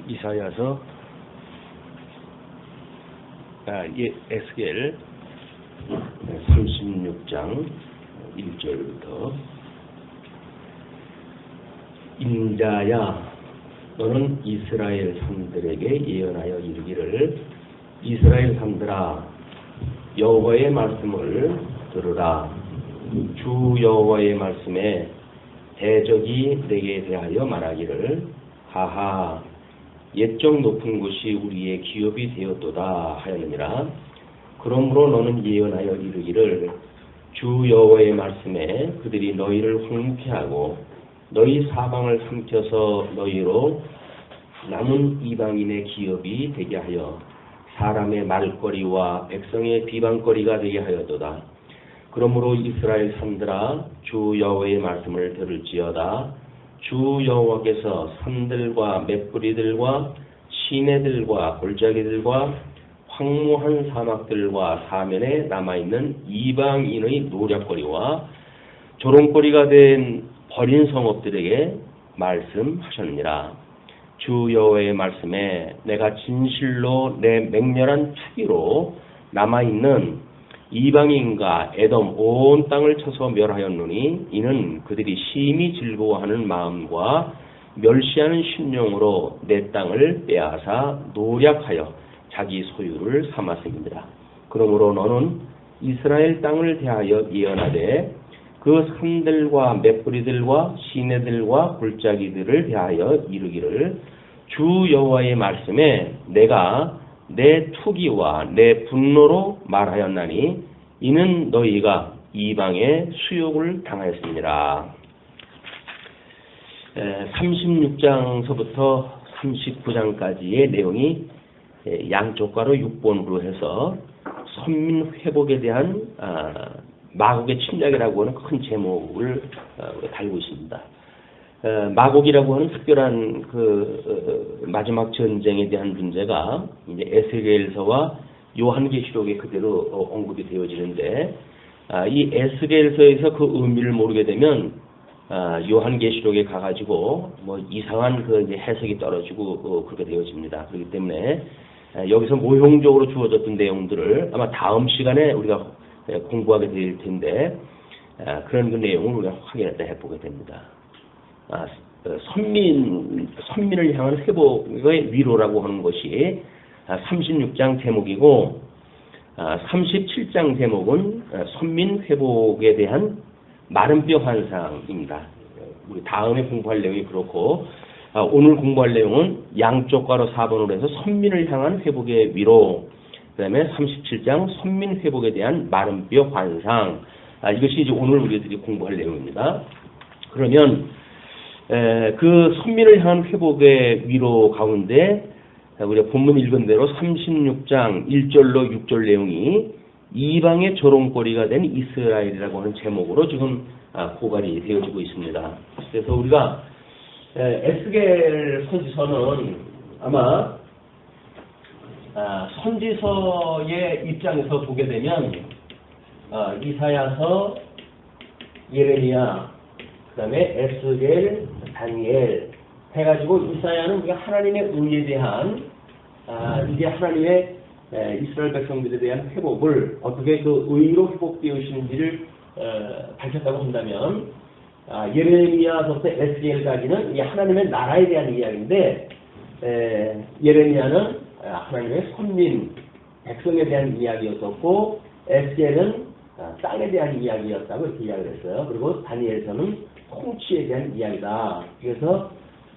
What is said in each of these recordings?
이사야서 에스겔 36장 1절부터 인자야 너는 이스라엘 사람들에게 예언하여 이르기를 이스라엘 사람들아 여호와의 말씀을 들으라. 주 여호와의 말씀에 대적이 내게 대하여 말하기를 하하 옛적 높은 곳이 우리의 기업이 되었도다 하였느니라. 그러므로 너는 예언하여 이르기를 주 여호와의 말씀에 그들이 너희를 황무케 하고 너희 사방을 삼켜서 너희로 남은 이방인의 기업이 되게 하여 사람의 말거리와 백성의 비방거리가 되게 하였도다. 그러므로 이스라엘 산들아 주 여호와의 말씀을 들을지어다. 주 여호와께서 산들과 맷뿌리들과 시내들과 골짜기들과 황무한 사막들과 사면에 남아있는 이방인의 노략거리와 조롱거리가 된 버린 성읍들에게 말씀하셨느니라. 주 여호와의 말씀에 내가 진실로 내 맹렬한 투기로 남아있는 이방인과 에돔 온 땅을 쳐서 멸하였노니 이는 그들이 심히 즐거워하는 마음과 멸시하는 심령으로 내 땅을 빼앗아 노략하여 자기 소유를 삼았습니다. 그러므로 너는 이스라엘 땅을 대하여 예언하되 그 산들과 맷뿌리들과 시내들과 골짜기들을 대하여 이르기를 주 여호와의 말씀에 내가 내 투기와 내 분노로 말하였나니 이는 너희가 이방의 수욕을 당하였습니다. 36장서부터 39장까지의 내용이 양쪽가로 6번으로 해서 선민 회복에 대한 마곡의 침략이라고 하는 큰 제목을 달고 있습니다. 마곡이라고 하는 특별한 마지막 전쟁에 대한 문제가 이제 에스겔서와 요한계시록에 그대로 언급이 되어지는데 이 에스겔서에서 그 의미를 모르게 되면 요한계시록에 가가지고 뭐 이상한 이제 해석이 떨어지고 그렇게 되어집니다. 그렇기 때문에 여기서 모형적으로 주어졌던 내용들을 아마 다음 시간에 우리가 공부하게 될 텐데 그런 내용을 우리가 확인했다 해보게 됩니다. 선민을 향한 회복의 위로라고 하는 것이 36장 제목이고 37장 제목은 선민 회복에 대한 마른뼈 환상입니다. 우리 다음에 공부할 내용이 그렇고 오늘 공부할 내용은 양쪽가로 4번으로 해서 선민을 향한 회복의 위로, 그 다음에 37장 선민 회복에 대한 마른뼈 환상, 이것이 이제 오늘 우리들이 공부할 내용입니다. 그러면 그 선민을 향한 회복의 위로 가운데 우리가 본문 읽은 대로 36장 1절로 6절 내용이 이방의 조롱거리가 된 이스라엘이라고 하는 제목으로 지금 고갈이 되어지고 있습니다. 그래서 우리가 에스겔 선지서는 아마 선지서의 입장에서 보게 되면 이사야서, 예레미야, 그 다음에 에스겔, 다니엘 해가지고 이사야는 우리가 하나님의 의에 대한 이제 하나님의 이스라엘 백성들에 대한 회복을 어떻게 그 의로 회복되어지는지를 밝혔다고 한다면 예레미야서부터 에스겔까지는 이 하나님의 나라에 대한 이야기인데 예레미야는 하나님의 선민 백성에 대한 이야기였었고 에스겔은 땅에 대한 이야기였다고 이렇게 이야기를 했어요. 그리고 다니엘서는 통치에 대한 이야기다. 그래서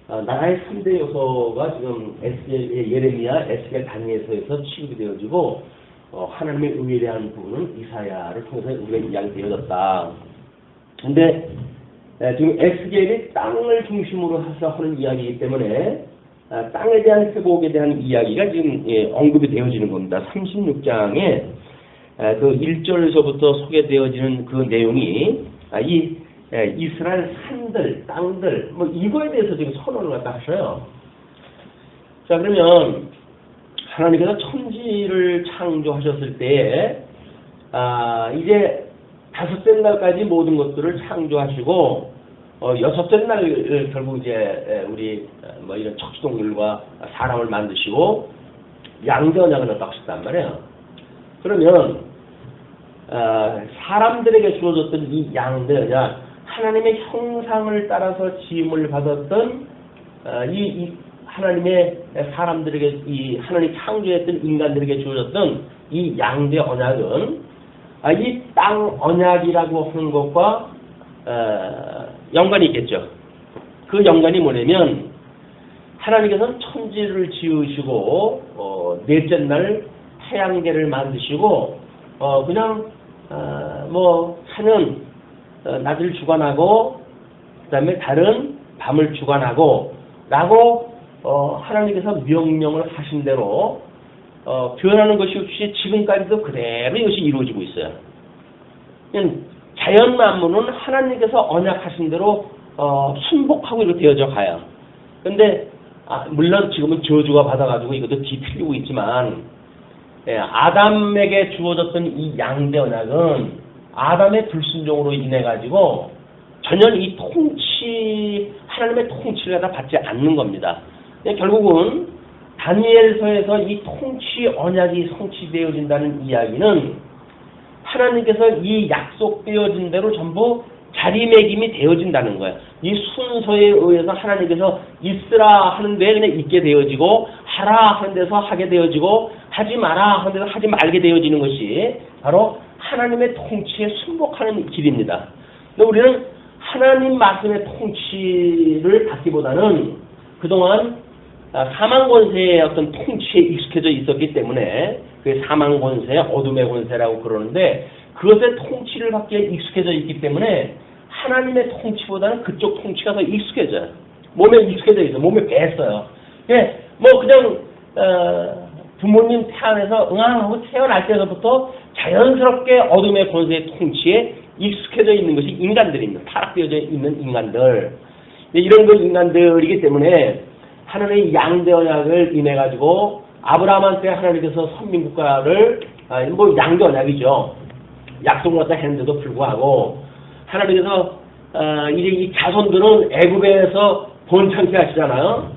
나라의 3대 요소가 지금 예레미야, 에스겔, 다니엘서에서 취급이 되어지고 하나님의 의에 대한 부분은 이사야를 통해서 우리가 이야기되어졌다. 그런데 지금 에스겔이 땅을 중심으로 해서 하는 이야기이기 때문에 땅에 대한 회복에 대한 이야기가 지금 언급이 되어지는 겁니다. 36장에 그 1절에서부터 소개되어지는 그 내용이 이 이스라엘 산들, 땅들, 뭐 이거에 대해서 지금 선언을 갖다 하셔요. 자, 그러면 하나님께서 천지를 창조하셨을 때에 이제 다섯째 날까지 모든 것들을 창조하시고 여섯째 날 결국 이제 우리 뭐 이런 척추동물과 사람을 만드시고 양대 언약을 넣었다고 하셨단 말이에요. 그러면 사람들에게 주어졌던 이 양대 언약, 하나님의 형상을 따라서 지음을 받았던 이 하나님의 사람들에게, 이 하나님 창조했던 인간들에게 주어졌던 이 양대 언약은 이 땅 언약이라고 하는 것과 연관이 있겠죠. 그 연관이 뭐냐면 하나님께서는 천지를 지으시고 넷째 날 태양계를 만드시고 그냥 뭐 하는 낮을 주관하고 그다음에 달은 밤을 주관하고 라고 하나님께서 명령을 하신 대로 변하는 것이 없이 지금까지도 그대로 이것이 이루어지고 있어요. 자연 만물은 하나님께서 언약하신 대로 순복하고 이렇게 되어져 가요. 그런데 물론 지금은 저주가 받아가지고 이것도 뒤틀리고 있지만 아담에게 주어졌던 이 양대 언약은 아담의 불순종으로 인해 가지고 전혀 이 하나님의 통치를 다 받지 않는 겁니다. 결국은 다니엘서에서 이 통치 언약이 성취되어진다는 이야기는 하나님께서 이 약속되어진 대로 전부 자리매김이 되어진다는 거예요. 이 순서에 의해서 하나님께서 있으라 하는 데에 그냥 있게 되어지고, 하라 하는 데서 하게 되어지고, 하지 마라 하는 데서 하지 말게 되어지는 것이 바로 하나님의 통치에 순복하는 길입니다. 근데 우리는 하나님 말씀의 통치를 받기보다는 그동안 사망 권세의 어떤 통치에 익숙해져 있었기 때문에 그 사망 권세, 어둠의 권세라고 그러는데 그것의 통치를 받기에 익숙해져 있기 때문에 하나님의 통치보다는 그쪽 통치가 더 익숙해져요. 몸에 익숙해져 있어요. 몸에 뱄어요. 뭐 그냥 부모님 태 안에서 응하고 태어날 때부터 자연스럽게 어둠의 권세의 통치에 익숙해져 있는 것이 인간들입니다. 타락되어져 있는 인간들. 이런 그 인간들이기 때문에 하나님의 양대 언약을 인해 가지고 아브라함한테 하나님께서 선민국가를 뭐 양대 언약이죠. 약속을 갖다 했는데도 불구하고 하나님께서 이제 이 자손들은 애굽에서 번창케 하시잖아요.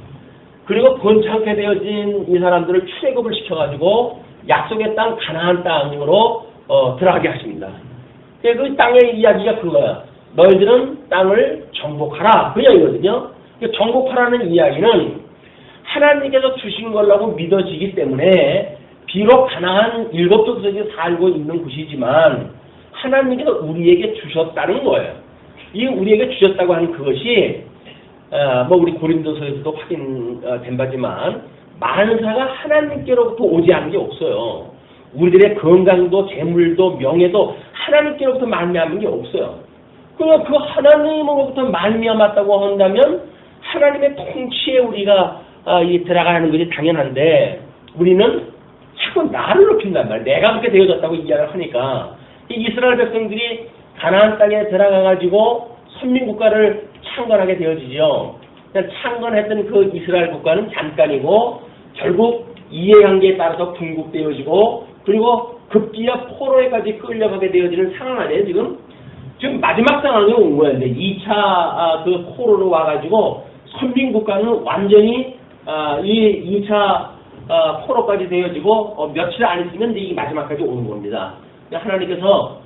그리고 번창케 되어진 이 사람들을 출애굽을 시켜가지고 약속의 땅 가나안 땅으로 들어가게 하십니다. 그 땅의 이야기가 그거야. 너희들은 땅을 정복하라. 그 이야기거든요. 정복하라는 이야기는 하나님께서 주신 거라고 믿어지기 때문에 비록 가나안 일곱 족속이 살고 있는 곳이지만 하나님께서 우리에게 주셨다는 거예요. 이 우리에게 주셨다고 하는 그것이 뭐 우리 고린도서에서도 확인된 바지만 만사가 하나님께로부터 오지 않은 게 없어요. 우리들의 건강도 재물도 명예도 하나님께로부터 말미암은 게 없어요. 그러면 그 하나님으로부터 말미암았다고 한다면 하나님의 통치에 우리가 들어가는 것이 당연한데 우리는 자꾸 나를 높인단 말이에요. 내가 그렇게 되어졌다고 이야기를 하니까 이스라엘 백성들이 가나안 땅에 들어가가지고 선민국가를 창건하게 되어지죠. 창건했던 그 이스라엘 국가는 잠깐이고 결국 이해관계에 따라서 분국되어지고 그리고 급기야 포로에까지 끌려가게 되어지는 상황 아니에요. 지금 마지막 상황이 온 거예요. 2차 그 포로로 와가지고 선민국가는 완전히 이 2차 포로까지 되어지고 며칠 안 있으면 이게 마지막까지 오는 겁니다. 하나님께서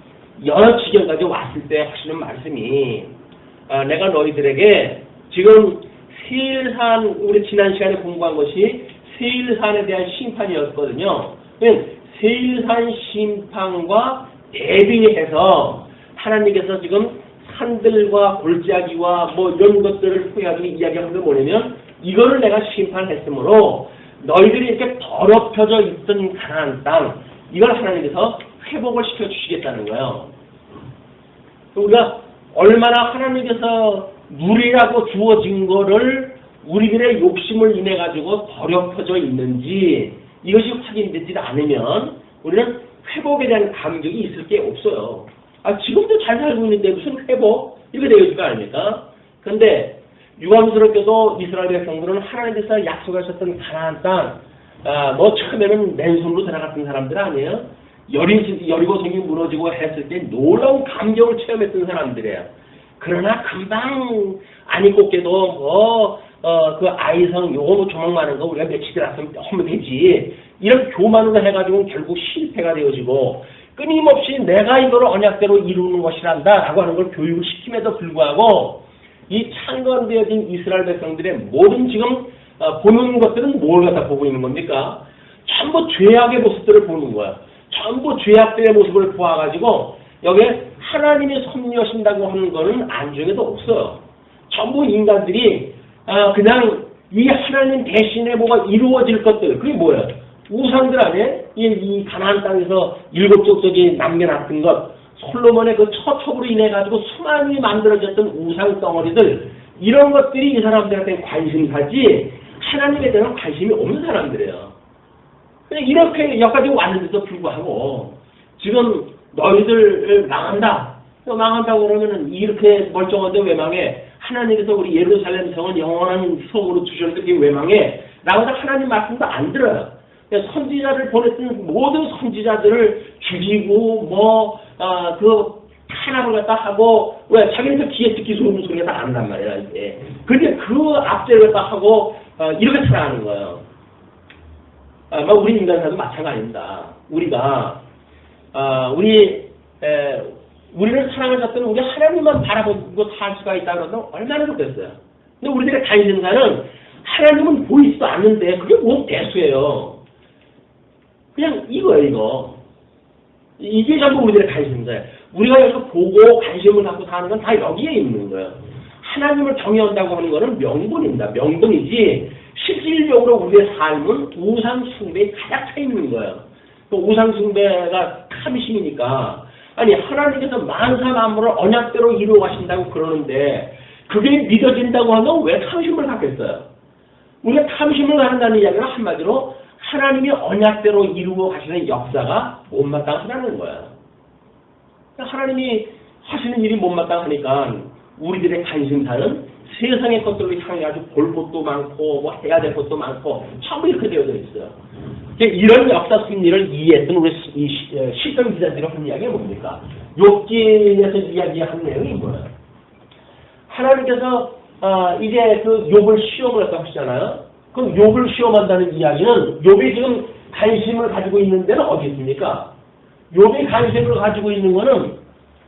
여러 지경까지 왔을 때 하시는 말씀이 내가 너희들에게 지금 세일산 우리 지난 시간에 공부한 것이 세일산에 대한 심판이었거든요. 세일산 심판과 대비해서 하나님께서 지금 산들과 골짜기와 뭐 이런 것들을 후회하고 이야기하는 게 뭐냐면 이거를 내가 심판했으므로 너희들이 이렇게 더럽혀져 있던 가나안 땅 이걸 하나님께서 회복을 시켜주시겠다는 거예요. 우리가 얼마나 하나님께서 누리라고 주어진 거를 우리들의 욕심을 인해 가지고 더럽혀져 있는지 이것이 확인되지 않으면 우리는 회복에 대한 감격이 있을 게 없어요. 지금도 잘 살고 있는데 무슨 회복? 이렇게 되어질 거 아닙니까? 그런데 유감스럽게도 이스라엘 백성들은 하나님께서 약속하셨던 가나안 땅, 뭐 처음에는 맨손으로 들어갔던 사람들 아니에요? 여리고 성이 무너지고 했을 때 놀라운 감격을 체험했던 사람들이에요. 그러나 금방 안 입고 깨도 그 아이성 요거 뭐 조망하는 거 우리가 며칠 하면 되지. 이런 교만으로 해가지고 결국 실패가 되어지고 끊임없이 내가 이거를 언약대로 이루는 것이란다라고 하는 걸 교육을 시킴에도 불구하고 이 창건되어진 이스라엘 백성들의 모든 지금 보는 것들은 뭘 갖다 보고 있는 겁니까? 전부 죄악의 모습들을 보는 거야. 전부 죄악들의 모습을 보아가지고 여기에 하나님이 섭리하신다고 하는 거는 안중에도 없어요. 전부 인간들이 그냥 이 하나님 대신에 뭐가 이루어질 것들, 그게 뭐예요? 우상들 안에 이 가나안 땅에서 7족속이 남겨놨던 것, 솔로몬의 그 처첩으로 인해 가지고 수많이 만들어졌던 우상 덩어리들, 이런 것들이 이 사람들한테 관심사지 하나님에 대한 관심이 없는 사람들이에요. 그냥 이렇게 여기까지 왔는데도 불구하고 지금 너희들 망한다고 그러면은 이렇게 멀쩡한데 왜 망해? 하나님께서 우리 예루살렘 성은 영원한 성으로 주셨는데 그게 왜 망해? 라고 해서 하나님 말씀도 안 들어요. 선지자를 보냈던 모든 선지자들을 죽이고 그 탄압을 갖다 하고 왜 자기네들 귀에 듣기 좋은 소리가 다 안 난단 말이야 이제. 그런데 그 압제를 갖다 하고 이렇게 살아가는 거예요. 우리 인간사도 마찬가지입니다. 우리가 우리를 사랑하셨던 우리 하나님만 바라보고 살 수가 있다 그러면 얼마나 좋겠어요. 근데 우리들의 관심사는 하나님은 보이지도 않는데 그게 뭔 대수예요. 그냥 이거예요, 이거. 이게 전부 우리들의 관심사예요. 우리가 여기서 보고 관심을 갖고 사는 건 다 여기에 있는 거예요. 하나님을 경외한다고 하는 거는 명분입니다. 명분이지 실질적으로 우리의 삶은 우상 숭배에 가득 차 있는 거예요. 그 우상 숭배가 탐심이니까 아니 하나님께서 만사 만물을 언약대로 이루어 가신다고 그러는데 그게 믿어진다고 하면 왜 탐심을 갖겠어요? 우리가 탐심을 갖는다는 이야기는 한마디로 하나님이 언약대로 이루어 가시는 역사가 못마땅하다는 거예요. 하나님이 하시는 일이 못마땅하니까 우리들의 관심사는 세상의 것들로 향해 가지고 볼 것도 많고 뭐 해야 될 것도 많고 전부 이렇게 되어져 있어요. 이런 역사 승리를 이해했던 우리 시편 기자들이 한 이야기가 뭡니까? 욥기에서 이야기한 내용이 뭐예요? 하나님께서 이제 그 욥을 시험을 했다고 하시잖아요. 그럼 욥을 시험한다는 이야기는 욥이 지금 관심을 가지고 있는 데는 어디 있습니까? 욥이 관심을 가지고 있는 거는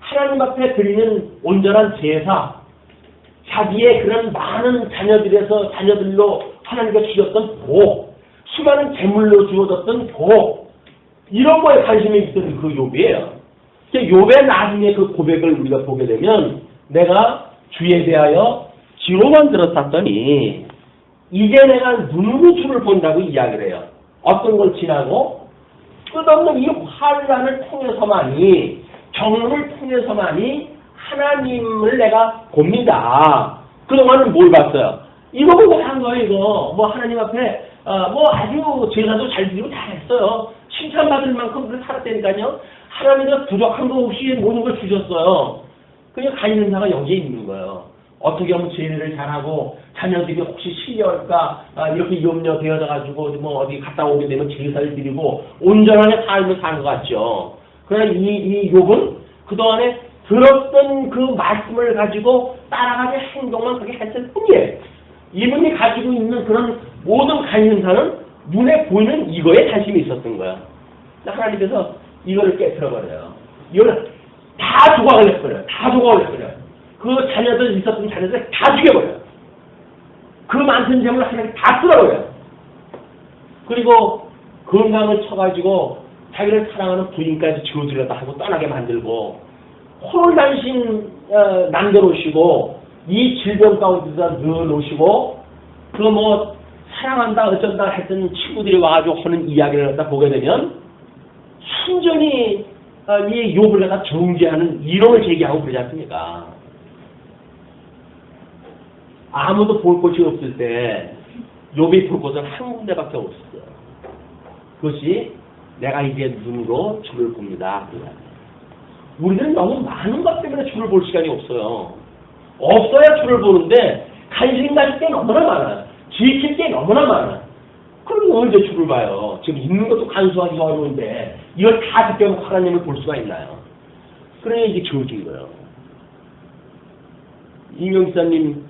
하나님 앞에 드리는 온전한 제사, 자기의 그런 많은 자녀들로 하나님께 주셨던 복, 수많은 재물로 주어졌던 복, 이런 거에 관심이 있던 그 욥이에요. 욥의 나중에 그 고백을 우리가 보게 되면 내가 주에 대하여 지로만 들었었더니 이제 내가 눈으로 주를 본다고 이야기를 해요. 어떤 걸 지나고 끝없는 이 환란을 통해서만이 경험을 통해서만이 하나님을 내가 봅니다. 그동안은 뭘 봤어요? 이거 보고 한 거예요, 이거. 뭐 하나님 앞에 아주 제사도 잘 드리고 다 했어요. 칭찬받을 만큼 그렇게 살았다니까요. 하나님께서 부족한 거 없이 모든 걸 주셨어요. 그냥 관심사가 여기에 있는 거예요. 어떻게 하면 제일을 잘하고 자녀들이 혹시 실려올까 이렇게 염려되어져 가지고 뭐 어디 갔다 오게 되면 제사를 드리고 온전하게 삶을 사는 것 같죠. 그러나 이 욥은 그동안에 들었던 그 말씀을 가지고 따라가는 행동만 그렇게 했을 뿐이에요. 이분이 가지고 있는 그런 모든 관심사는 눈에 보이는 이거에 관심이 있었던 거야. 하나님께서 이거를 깨트려버려요. 이거를 다 조각을 내버려요. 그 자녀들 있었던 자녀들 다 죽여버려요. 그 많던 재물을 하나님 다 쓸어버려요. 그리고 건강을 쳐가지고 자기를 사랑하는 부인까지 지어주려다 하고 떠나게 만들고 홀단신 남겨놓으시고 이 질병 가운데서 넣어놓으시고 그 뭐 사랑한다 어쩐다 했던 친구들이 와가지고 하는 이야기를 갖다 보게 되면 순전히 이 욥을 갖다 정죄하는 이론을 제기하고 그러지 않습니까? 아무도 볼 곳이 없을 때 욥이 볼 곳은 한 군데밖에 없었어요. 그것이 내가 이제 눈으로 주를 봅니다. 우리는 너무 많은 것 때문에 주를 볼 시간이 없어요. 없어야 주를 보는데 관심 가질 게 너무나 많아요. 지킬 게 너무나 많아요. 그럼 언제 주를 봐요? 지금 있는 것도 간수하기 어려운데 이걸 다 지켜놓고 하나님을 볼 수가 있나요? 그러니 이게 주어진 거예요. 임경사님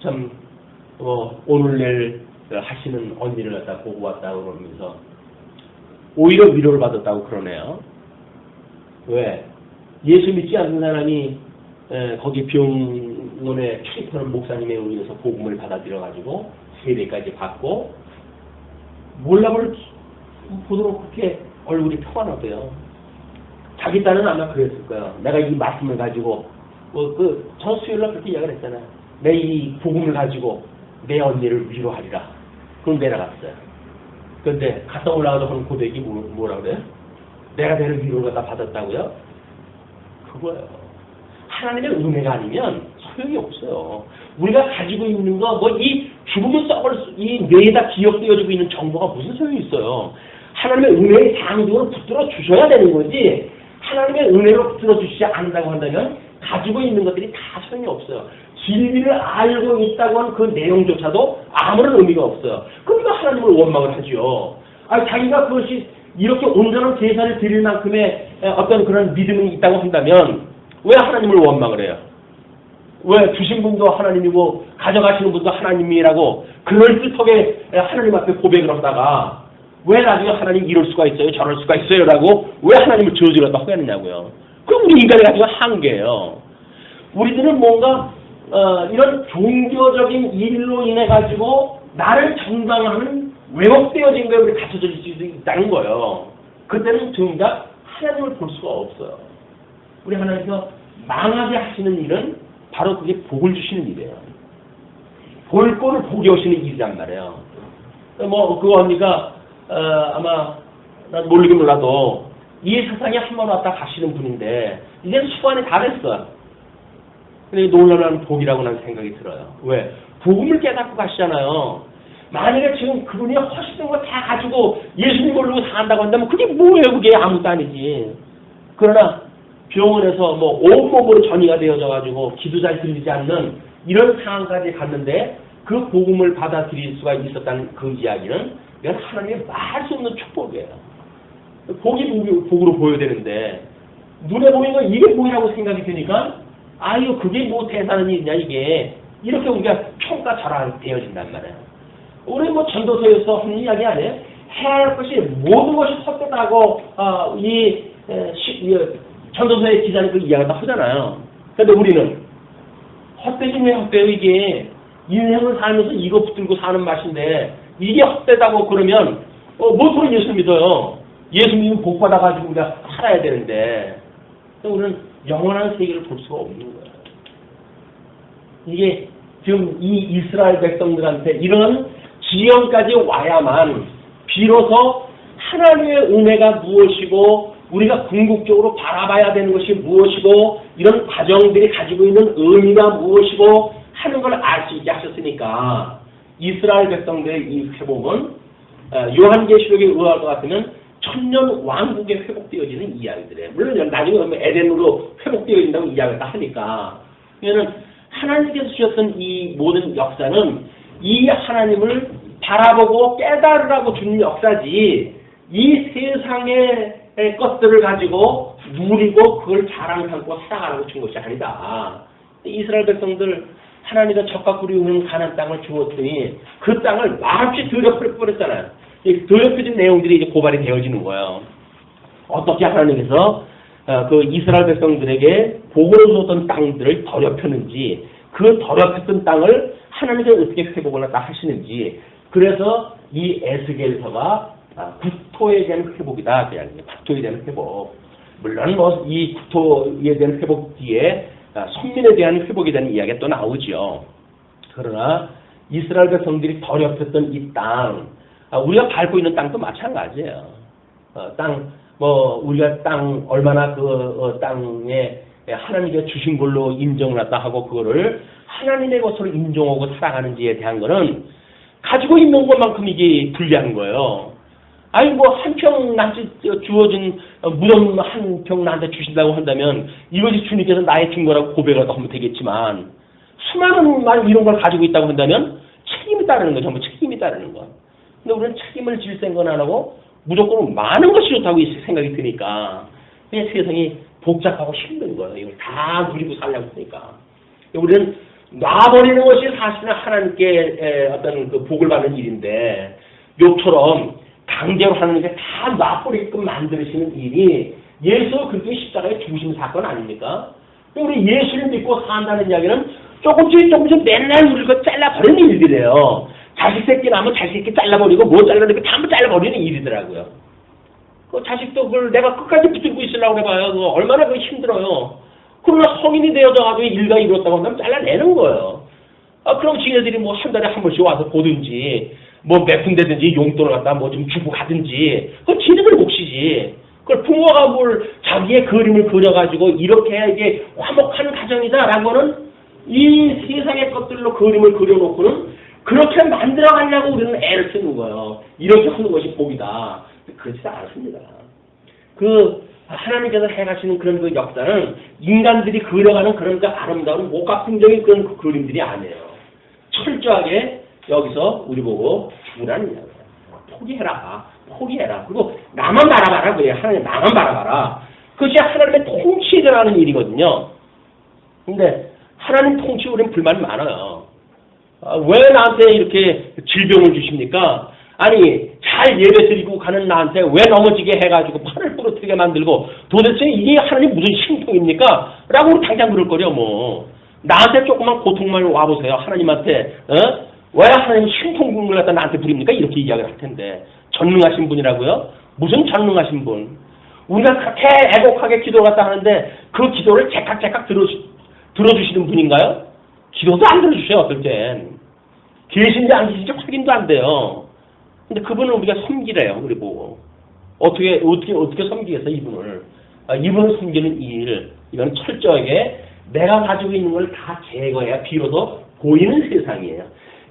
참 오늘 내일 하시는 언니를 갖다 보고 왔다고 그러면서 오히려 위로를 받았다고 그러네요. 왜? 예수 믿지 않는 사람이 거기 병원에 출입하는 목사님에 의해서 복음을 받아들여가지고 세례까지 받고 몰라볼 보도록 그렇게 얼굴이 평안하대요. 자기 딸은 아마 그랬을 거예요. 내가 이 말씀을 가지고 저 수요일날 그렇게 이야기를 했잖아요. 내 이 복음을 가지고 내 언니를 위로하리라. 그럼 내려갔어요. 그런데 갔다 올라가서 하는 고백이 뭐라 그래요? 내가 내를 위로를 갖다 받았다고요? 그거예요. 하나님의 은혜가 아니면 소용이 없어요. 우리가 가지고 있는 거, 이 죽으면 썩을 이 뇌에다 기억되어지고 있는 정보가 무슨 소용이 있어요. 하나님의 은혜의 상등으로 붙들어 주셔야 되는 거지, 하나님의 은혜로 붙들어 주시지 않는다고 한다면 가지고 있는 것들이 다 소용이 없어요. 진리를 알고 있다고 하는 그 내용조차도 아무런 의미가 없어요. 그러니까 하나님을 원망을 하죠. 자기가 그것이 이렇게 온전한 제사를 드릴 만큼의 어떤 그런 믿음이 있다고 한다면 왜 하나님을 원망을 해요? 왜 주신 분도 하나님이고 가져가시는 분도 하나님이라고 그럴듯하게 하나님 앞에 고백을 하다가 왜 나중에 하나님 이럴 수가 있어요, 저럴 수가 있어요 라고 왜 하나님을 저주를 하고 하느냐고요. 그럼 우리 인간이 가지고 한계예요. 우리들은 뭔가 이런 종교적인 일로 인해 가지고 나를 정당화하는 왜곡되어진 거에 우리 갇혀질 수 있다는 거예요. 그때는 정작 하나님을 볼 수가 없어요. 우리 하나님께서 망하게 하시는 일은 바로 그게 복을 주시는 일이에요. 볼 거를 보게 오시는 일이란 말이에요. 그 언니가 아마 난 모르긴 몰라도 이 세상에 한 번 왔다 가시는 분인데 이제 수반이 다 됐어요. 근데 놀라운 복이라고 난 생각이 들어요. 왜? 복음을 깨닫고 가시잖아요. 만약에 지금 그분이 허시던 거 다 가지고 예수님 모르고 산다고 한다면 그게 뭐예요? 그게 아무것도 아니지. 그러나 병원에서 온몸으로 전이가 되어져 가지고 기도 잘 들리지 않는 이런 상황까지 갔는데 그 복음을 받아들일 수가 있었다는 그 이야기는 이건 하나님의 말 수 없는 축복이에요. 복이 복으로 보여야 되는데 눈에 보이는 건 이게 복이라고 생각이 드니까 아유 그게 뭐 대단한 일이냐 이게 이렇게 우리가 평가절하되어진단 말이에요. 우리 전도서에서 하는 이야기 아니에요? 해야 할 것이 모든 것이 헛되다고 이 전도서의 기자는 그 이야기를 하잖아요. 그런데 우리는 헛되긴 왜 헛돼요 이게. 인생을 살면서 이거 붙들고 사는 맛인데 이게 헛되다고 그러면 뭐로 예수 믿어요. 예수 믿으면 복 받아가지고 우리가 살아야 되는데 우리는 영원한 세계를 볼 수가 없는 거예요. 이게 지금 이 이스라엘 백성들한테 이런 지형까지 와야만 비로소 하나님의 은혜가 무엇이고 우리가 궁극적으로 바라봐야 되는 것이 무엇이고 이런 과정들이 가지고 있는 의미가 무엇이고 하는 걸 알 수 있게 하셨으니까 이스라엘 백성들의 이 회복은 요한계시록에 의할 것 같으면 천년 왕국에 회복되어지는 이야기들이에요. 물론 나중에 에덴으로 회복되어진다고 이야기를 하니까 그러면 하나님께서 주셨던 이 모든 역사는 이 하나님을 바라보고 깨달으라고 주는 역사지 이 세상의 것들을 가지고 누리고 그걸 자랑 삼고 살아가라고 준 것이 아니다. 이스라엘 백성들 하나님과 적과 꿀이 흐르는 가나안 땅을 주었더니 그 땅을 말없이 더럽혀버렸잖아요. 더럽혀진 내용들이 이제 고발이 되어지는 거예요. 어떻게 하나님께서 그 이스라엘 백성들에게 복을 줬던 땅들을 더럽혔는지 그 더럽혔던 땅을 하나님께서 어떻게 회복을 하시는지 그래서 이 에스겔서가 국토에 대한 회복이다. 국토에 대한 회복. 물론 이 국토에 대한 회복 뒤에 선민에 대한 회복에 대한 이야기가 또 나오죠. 그러나 이스라엘 백성들이 더럽혔던 이 땅, 우리가 밟고 있는 땅도 마찬가지예요. 우리가 땅 얼마나 그 땅에 하나님께서 주신 걸로 인정을 했다 하고 그거를 하나님의 것으로 인정하고 살아가는지에 대한 거는 가지고 있는 것만큼 이게 불리한 거예요. 한 평 나한테 주어진 무덤 한 평 나한테 주신다고 한다면 이것이 주님께서 나의 준 거라고 고백을 하면 되겠지만 수많은 이런 걸 가지고 있다고 한다면 책임이 따르는 거죠. 전부 책임이 따르는 거. 근데 우리는 책임을 질 생각은 안 하고 무조건 많은 것이 좋다고 생각이 드니까 그냥 세상이 복잡하고 힘든 거예요. 이걸 다 누리고 살려고 하니까. 우리는 놔버리는 것이 사실은 하나님께 어떤 그 복을 받는 일인데, 욕처럼 강제로 하는 게 다 놔버리게끔 만드시는 일이 예수 그리스도의 십자가의 중심 사건 아닙니까? 우리 예수를 믿고 산다는 이야기는 조금씩 맨날 우리 거 잘라버리는 일이래요. 자식 새끼 나면 자식 새끼 잘라버리고 뭐 잘라내고 다 한번 잘라버리는 일이더라고요. 그 자식도 그걸 내가 끝까지 붙들고 있으려고 해봐요. 그거 얼마나 그 힘들어요. 그러나 성인이 되어져가지고 일가 이뤘다고 하면 잘라내는 거예요. 그럼 지네들이 뭐 한 달에 한 번씩 와서 보든지 뭐 몇 푼대든지 용돈을 갖다 뭐 좀 주고 가든지 그건 지네들 몫이지. 그걸 부모가 뭘 자기의 그림을 그려가지고 이렇게 해야 이게 화목한 가정이다라고는 이 세상의 것들로 그림을 그려놓고는 그렇게 만들어가려고 우리는 애를 쓰는 거예요. 이렇게 하는 것이 복이다. 그렇지 않습니다. 하나님께서 해가시는 그런 그 역사는 인간들이 그려가는 그런 그 아름다운 목각풍적인 그런 그 그림들이 아니에요. 철저하게 여기서 우리 보고 죽으라는 이야기예요. 포기해라. 그리고 나만 바라봐라. 그래. 하나님 나만 바라봐라. 그것이 하나님의 통치에 들어가는 일이거든요. 근데 하나님 통치 우리는 불만이 많아요. 왜 나한테 이렇게 질병을 주십니까? 아니 잘 예배 드리고 가는 나한테 왜 넘어지게 해가지고 팔을 부러뜨리게 만들고 도대체 이게 하나님 무슨 신통입니까? 라고 우리 당장 그럴 거려 뭐. 나한테 조그만 고통만 와보세요. 하나님한테 왜 하나님 신통국을 갖다 나한테 부립니까? 이렇게 이야기를 할 텐데 전능하신 분이라고요? 무슨 전능하신 분? 우리가 그렇게 애곡하게 기도를 갖다 하는데 그 기도를 제깍제깍 들어주시는 분인가요? 기도도 안 들어주셔요. 어떨 땐. 계신지 안 계신지 확인도 안 돼요. 근데 그분은 우리가 섬기래요. 우리 보고. 어떻게 섬기겠어 이분을. 이분을 섬기는 일. 이건 철저하게 내가 가지고 있는 걸 다 제거해야 비로소 보이는 세상이에요.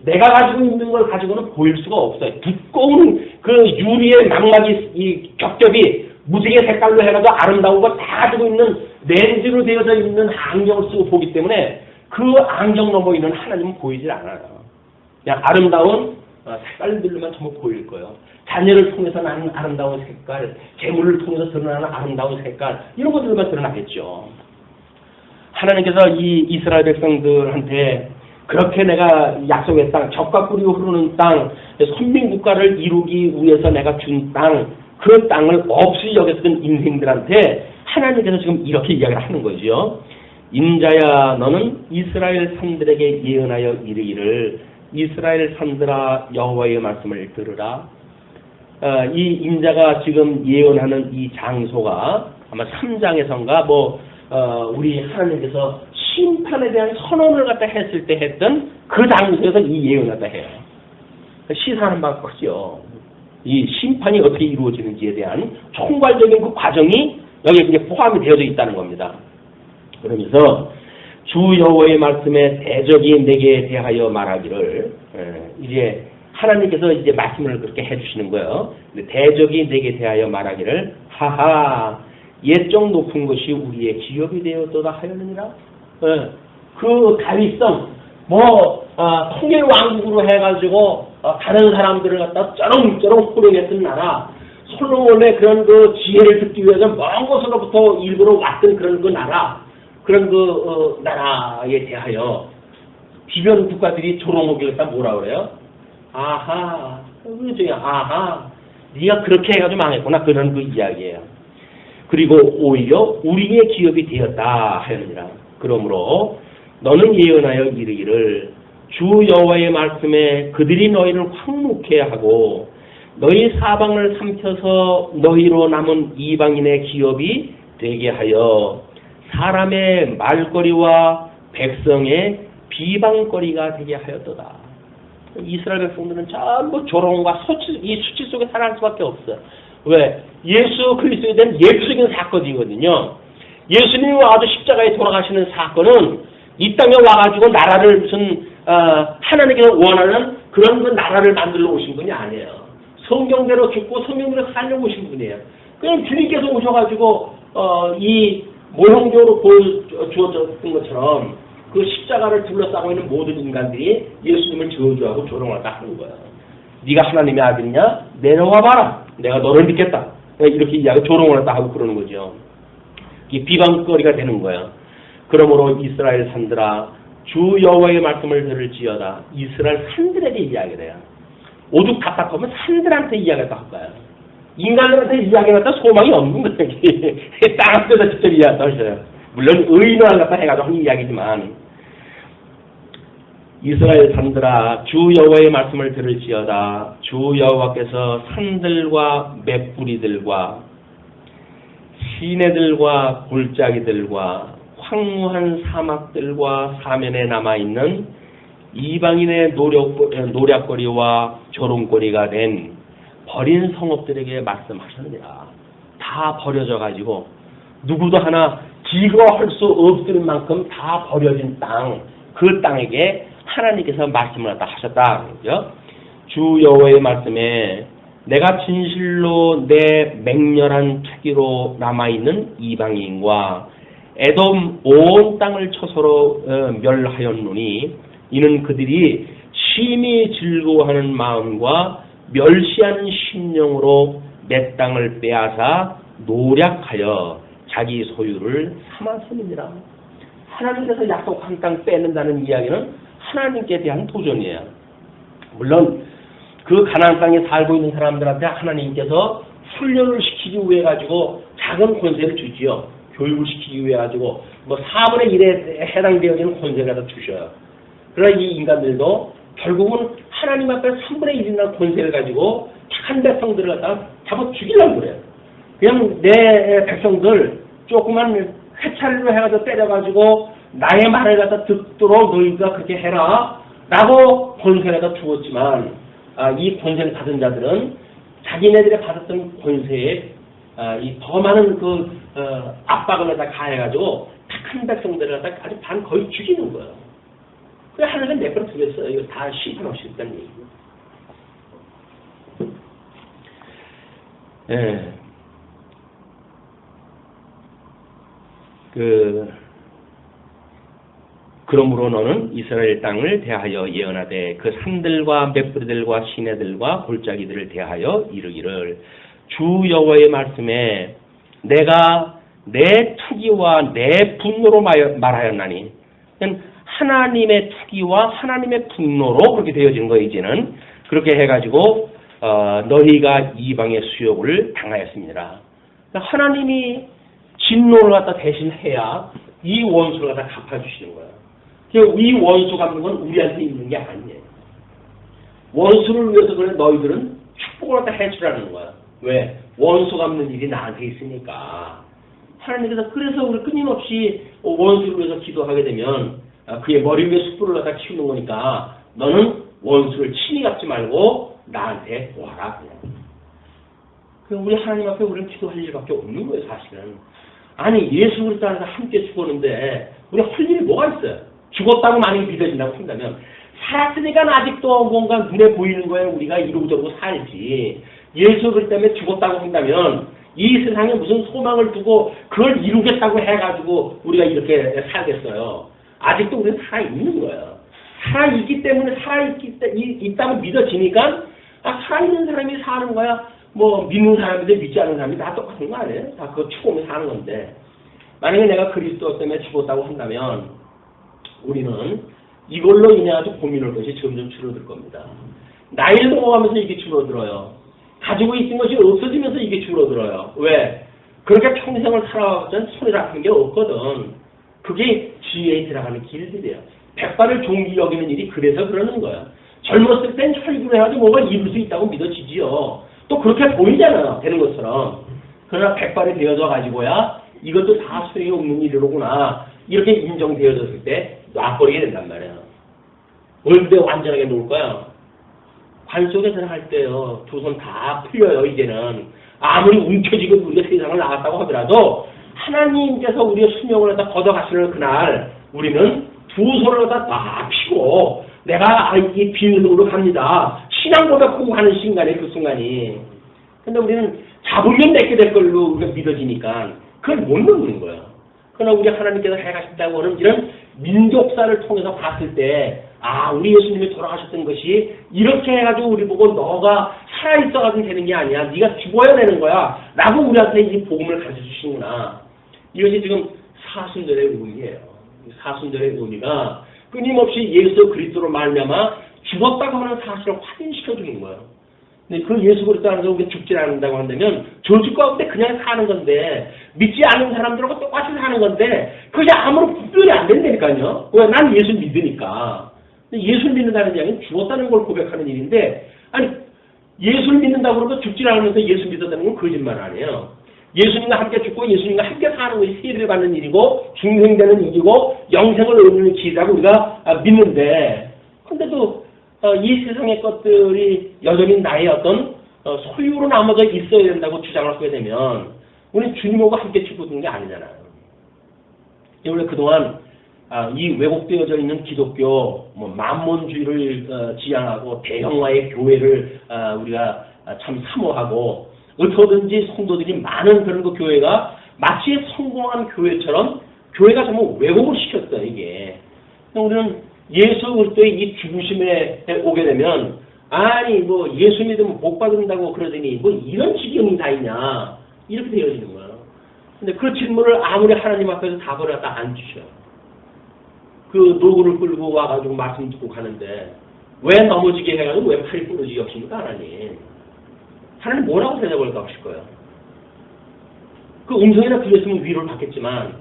내가 가지고 있는 걸 가지고는 보일 수가 없어요. 두꺼운 그 유리의 망막이 이 겹겹이 무지개 색깔로 해가지고 아름다운 거 다 가지고 있는 렌즈로 되어져 있는 안경을 쓰고 보기 때문에 그 안경 넘어 있는 하나님은 보이질 않아요. 그냥 아름다운 색깔들만 전부 보일 거예요. 자녀를 통해서 나는 아름다운 색깔, 재물을 통해서 드러나는 아름다운 색깔, 이런 것들만 드러나겠죠. 하나님께서 이 이스라엘 백성들한테 그렇게 내가 약속의 땅, 젖과 꿀이 흐르는 땅, 선민국가를 이루기 위해서 내가 준 땅, 그 땅을 없이 여겼던 인생들한테 하나님께서 지금 이렇게 이야기를 하는 거죠. 인자야 너는 이스라엘 산들에게 예언하여 이르기를 이스라엘 산들아 여호와의 말씀을 들으라. 이 인자가 지금 예언하는 이 장소가 아마 3장에선가 우리 하나님께서 심판에 대한 선언을 갖다 했을 때 했던 그 장소에서 이 예언을 갖다 해요. 시사하는 바가 크죠. 이 심판이 어떻게 이루어지는지에 대한 총괄적인 그 과정이 여기에 이제 포함이 되어져 있다는 겁니다. 그러면서 주 여호와의 말씀에 대적이 내게 대하여 말하기를 이제 하나님께서 이제 말씀을 그렇게 해주시는 거예요. 대적이 내게 대하여 말하기를 하하 옛적 높은 것이 우리의 기업이 되었도다 하였느니라. 그 다윗성 통일 왕국으로 해가지고 다른 사람들을 갖다 쩌렁쩌렁 호령했던 나라, 솔로몬의 그런 그 지혜를 듣기 위해서 먼 곳으로부터 일부러 왔던 그런 그 나라, 그런 그 나라에 대하여 비변 국가들이 조롱하기를 갖다 뭐라 그래요? 아하, 네가 그렇게 해가지고 망했구나, 그런 그 이야기예요. 그리고 오히려 우리의 기업이 되었다 하였느니라. 그러므로 너는 예언하여 이르기를 주 여호와의 말씀에 그들이 너희를 황묵해 하고 너희 사방을 삼켜서 너희로 남은 이방인의 기업이 되게 하여 사람의 말거리와 백성의 비방거리가 되게 하였도다. 이스라엘 백성들은 전부 조롱과 수치 속에 살아갈 수밖에 없어요. 왜? 예수 그리스도에 대한 예표적인 사건이거든요. 예수님이 와서 십자가에 돌아가시는 사건은 이 땅에 와가지고 나라를 무슨 하나님께서 원하는 그런 그 나라를 만들러 오신 분이 아니에요. 성경대로 죽고 성경대로 살려 오신 분이에요. 그냥 주님께서 오셔가지고 이 모형적으로 보여주었던 것처럼 그 십자가를 둘러싸고 있는 모든 인간들이 예수님을 저주하고 조롱하다 하는 거예요. 네가 하나님의 아들이냐? 내려와 봐라. 내가 너를 믿겠다. 이렇게 이야기 조롱을 했다 하고 그러는 거죠. 이게 비방거리가 되는 거예요. 그러므로 이스라엘 산들아 주 여호와의 말씀을 들을지어다. 이스라엘 산들에게 이야기를 해요. 오죽 답답하면 산들한테 이야기를 할 거예요. 인간들한테 이야기를 갖다 소망이 없는 거예요. 땅한테서 직접 이야기를 하셔요. 물론 의인을 갖다 해가지고 하는 이야기지만 이스라엘 산들아 주 여호와의 말씀을 들을지어다. 주 여호와께서 산들과 맷뿌리들과 시내들과 골짜기들과 황무한 사막들과 사면에 남아있는 이방인의 노략거리와 조롱거리가 된 버린 성읍들에게 말씀하셨느니라. 다 버려져 가지고 누구도 하나 기거할 수 없을 만큼 다 버려진 땅, 그 땅에게 하나님께서 말씀을 하셨다. 그죠? 주 여호와의 말씀에 내가 진실로 내 맹렬한 투기로 남아있는 이방인과 에돔 온 땅을 쳐서로 멸하였노니 이는 그들이 심히 즐거워하는 마음과 멸시하는 심령으로 내 땅을 빼앗아 노략하여 자기 소유를 삼았음이니라. 하나님께서 약속한 땅 뺏는다는 이야기는 하나님께 대한 도전이에요. 물론 그 가나안 땅에 살고 있는 사람들한테 하나님께서 훈련을 시키기 위해 가지고 작은 권세를 주지요. 교육을 시키기 위해 가지고 뭐 4분의 1에 해당되어지는 권세를 갖다 주셔요. 그러나 이 인간들도 결국은 하나님 앞에 3분의 1이나 권세를 가지고 착한 백성들을 갖다 잡아 죽이려고 그래요. 그냥 내 백성들 조그만 회찰로 해가지고 때려가지고 나의 말을 갖다 듣도록 너희가 그렇게 해라 라고 권세를 갖다 주었지만 이 권세를 받은 자들은 자기네들이 받았던 권세에 이 더 많은 그 압박을 갖다 가해가지고 착한 백성들을 갖다 아주 반 거의 죽이는 거예요. 그래 하나님은 내버려 두겠어요. 이거 다 심판 없이 있다는 얘기고. 예. 그러므로 너는 이스라엘 땅을 대하여 예언하되 그 산들과 맷뿌리들과 시내들과 골짜기들을 대하여 이르기를 주 여호와의 말씀에 내가 내 투기와 내 분노로 말하였나니 하나님의 투기와 하나님의 분노로 그렇게 되어진 거 이제는 그렇게 해가지고 너희가 이방의 수욕을 당하였습니다. 하나님이 진노를 갖다 대신해야 이 원수를 갖다 갚아주시는 거예요. 이 원수 갚는 건 우리한테 있는 게 아니에요. 원수를 위해서 그래 너희들은 축복을 갖다 해주라는 거야. 왜? 원수 갚는 일이 나한테 있으니까. 하나님께서 그래서 우리 끊임없이 원수를 위해서 기도하게 되면 그의 머리 위에 숯불을 갖다 키우는 거니까 너는 원수를 친히 갚지 말고 나한테 구하라. 그냥 우리 하나님 앞에 우리는 기도할 일밖에 없는 거예요, 사실은. 아니 예수 그리스도 안에서 함께 죽었는데 우리 할 일이 뭐가 있어요? 죽었다고 만약에 믿어진다고 한다면 살았으니까 아직도 뭔가 눈에 보이는 거예요. 우리가 이러고저러고 살지. 예수 그리스도 때문에 죽었다고 한다면 이 세상에 무슨 소망을 두고 그걸 이루겠다고 해가지고 우리가 이렇게 살겠어요. 아직도 우리는 살아있는 거예요. 살아있기 때문에 있다고 믿어지니까 살아있는 사람이 사는 거야. 뭐 믿는 사람인데 믿지 않는 사람이 다 똑같은 거 아니에요? 다 그거 추구하며 사는 건데 만약에 내가 그리스도 때문에 죽었다고 한다면 우리는 이걸로 인해 아주 고민할 것이 점점 줄어들 겁니다. 나이를 먹어가면서 이게 줄어들어요. 가지고 있는 것이 없어지면서 이게 줄어들어요. 왜? 그렇게 평생을 살아왔던 손에 잡힌 게 없거든. 그게 지혜에 들어가는 길들이에요. 백발을 종기 여기는 일이 그래서 그러는 거야. 젊었을 땐 혈기로 해가지고 뭐가 이룰 수 있다고 믿어지지요. 또 그렇게 보이잖아요. 되는 것처럼. 그러나 백발이 되어져 가지고야 이것도 다 소용이 없는 일이로구나. 이렇게 인정되어졌을 때 놔버리게 된단 말이에요. 얼굴에 완전하게 놓을 거야. 관 속에 들어갈 때요. 두 손 다 풀려요. 이제는. 아무리 움켜쥐고 우리가 세상을 나갔다고 하더라도 하나님께서 우리의 수명을 갖다 걷어가시는 그날 우리는 두 손을 갖다 다 펴고 내가 이 빈손으로 갑니다. 신앙 고백하고 하는 순간에 그 순간이. 근데 우리는 잡으면 내게 될 걸로 우리가 믿어지니까 그걸 못 넣는 거예요. 그러나 우리 하나님께서 해가신다고 하는 이런 민족사를 통해서 봤을 때 우리 예수님이 돌아가셨던 것이 이렇게 해가지고 우리 보고 너가 살아있어가지고 되는 게 아니야. 네가 죽어야 되는 거야. 라고 우리한테 이 복음을 가르쳐 주시는구나. 이것이 지금 사순절의 의미예요. 사순절의 의미가 끊임없이 예수 그리스도로 말미암아 죽었다고 하는 사실을 확인시켜 주는 거예요. 근데 그 예수 그리스도 안에서 우리가 죽지 않는다고 한다면 저주 가운데 그냥 사는 건데 믿지 않는 사람들하고 똑같이 사는 건데 그게 아무런 분별이 안 된다니까요. 왜? 난 예수 믿으니까. 근데 예수를 믿는다는 이야기는 죽었다는 걸 고백하는 일인데 아니 예수를 믿는다고 그러고 죽지 않으면서 예수 믿었다는 건 거짓말 아니에요. 예수님과 함께 죽고 예수님과 함께 사는 것이 세례를 받는 일이고 중생되는 일이고 영생을 얻는 길이라고 우리가 믿는데 근데도 이 세상의 것들이 여전히 나의 어떤 소유로 남아져 있어야 된다고 주장을 하게 되면 우리는 주님하고 함께 죽는 게 아니잖아요. 원래 그동안 이 왜곡되어져 있는 기독교 만몬주의를 지향하고 대형화의 교회를 우리가 참 사모하고 어떻게든지 성도들이 많은 그런 그 교회가 마치 성공한 교회처럼 교회가 정말 왜곡을 시켰어요. 이게 우리는 예수 그리스도의 이 죽으심에 오게 되면 아니 뭐 예수 믿으면 복 받는다고 그러더니 뭐 이런 지경이 다 있냐 이렇게 되어지는 거예요. 근데 그 질문을 아무리 하나님 앞에서 답을 갖다 안 주셔. 그 노구를 끌고 와가지고 말씀 듣고 가는데 왜 넘어지게 해가지고 왜 팔이 부러지게 없습니까 하나님? 하나님 뭐라고 대답을 하실 거예요? 그 음성이나 들렸으면 위로를 받겠지만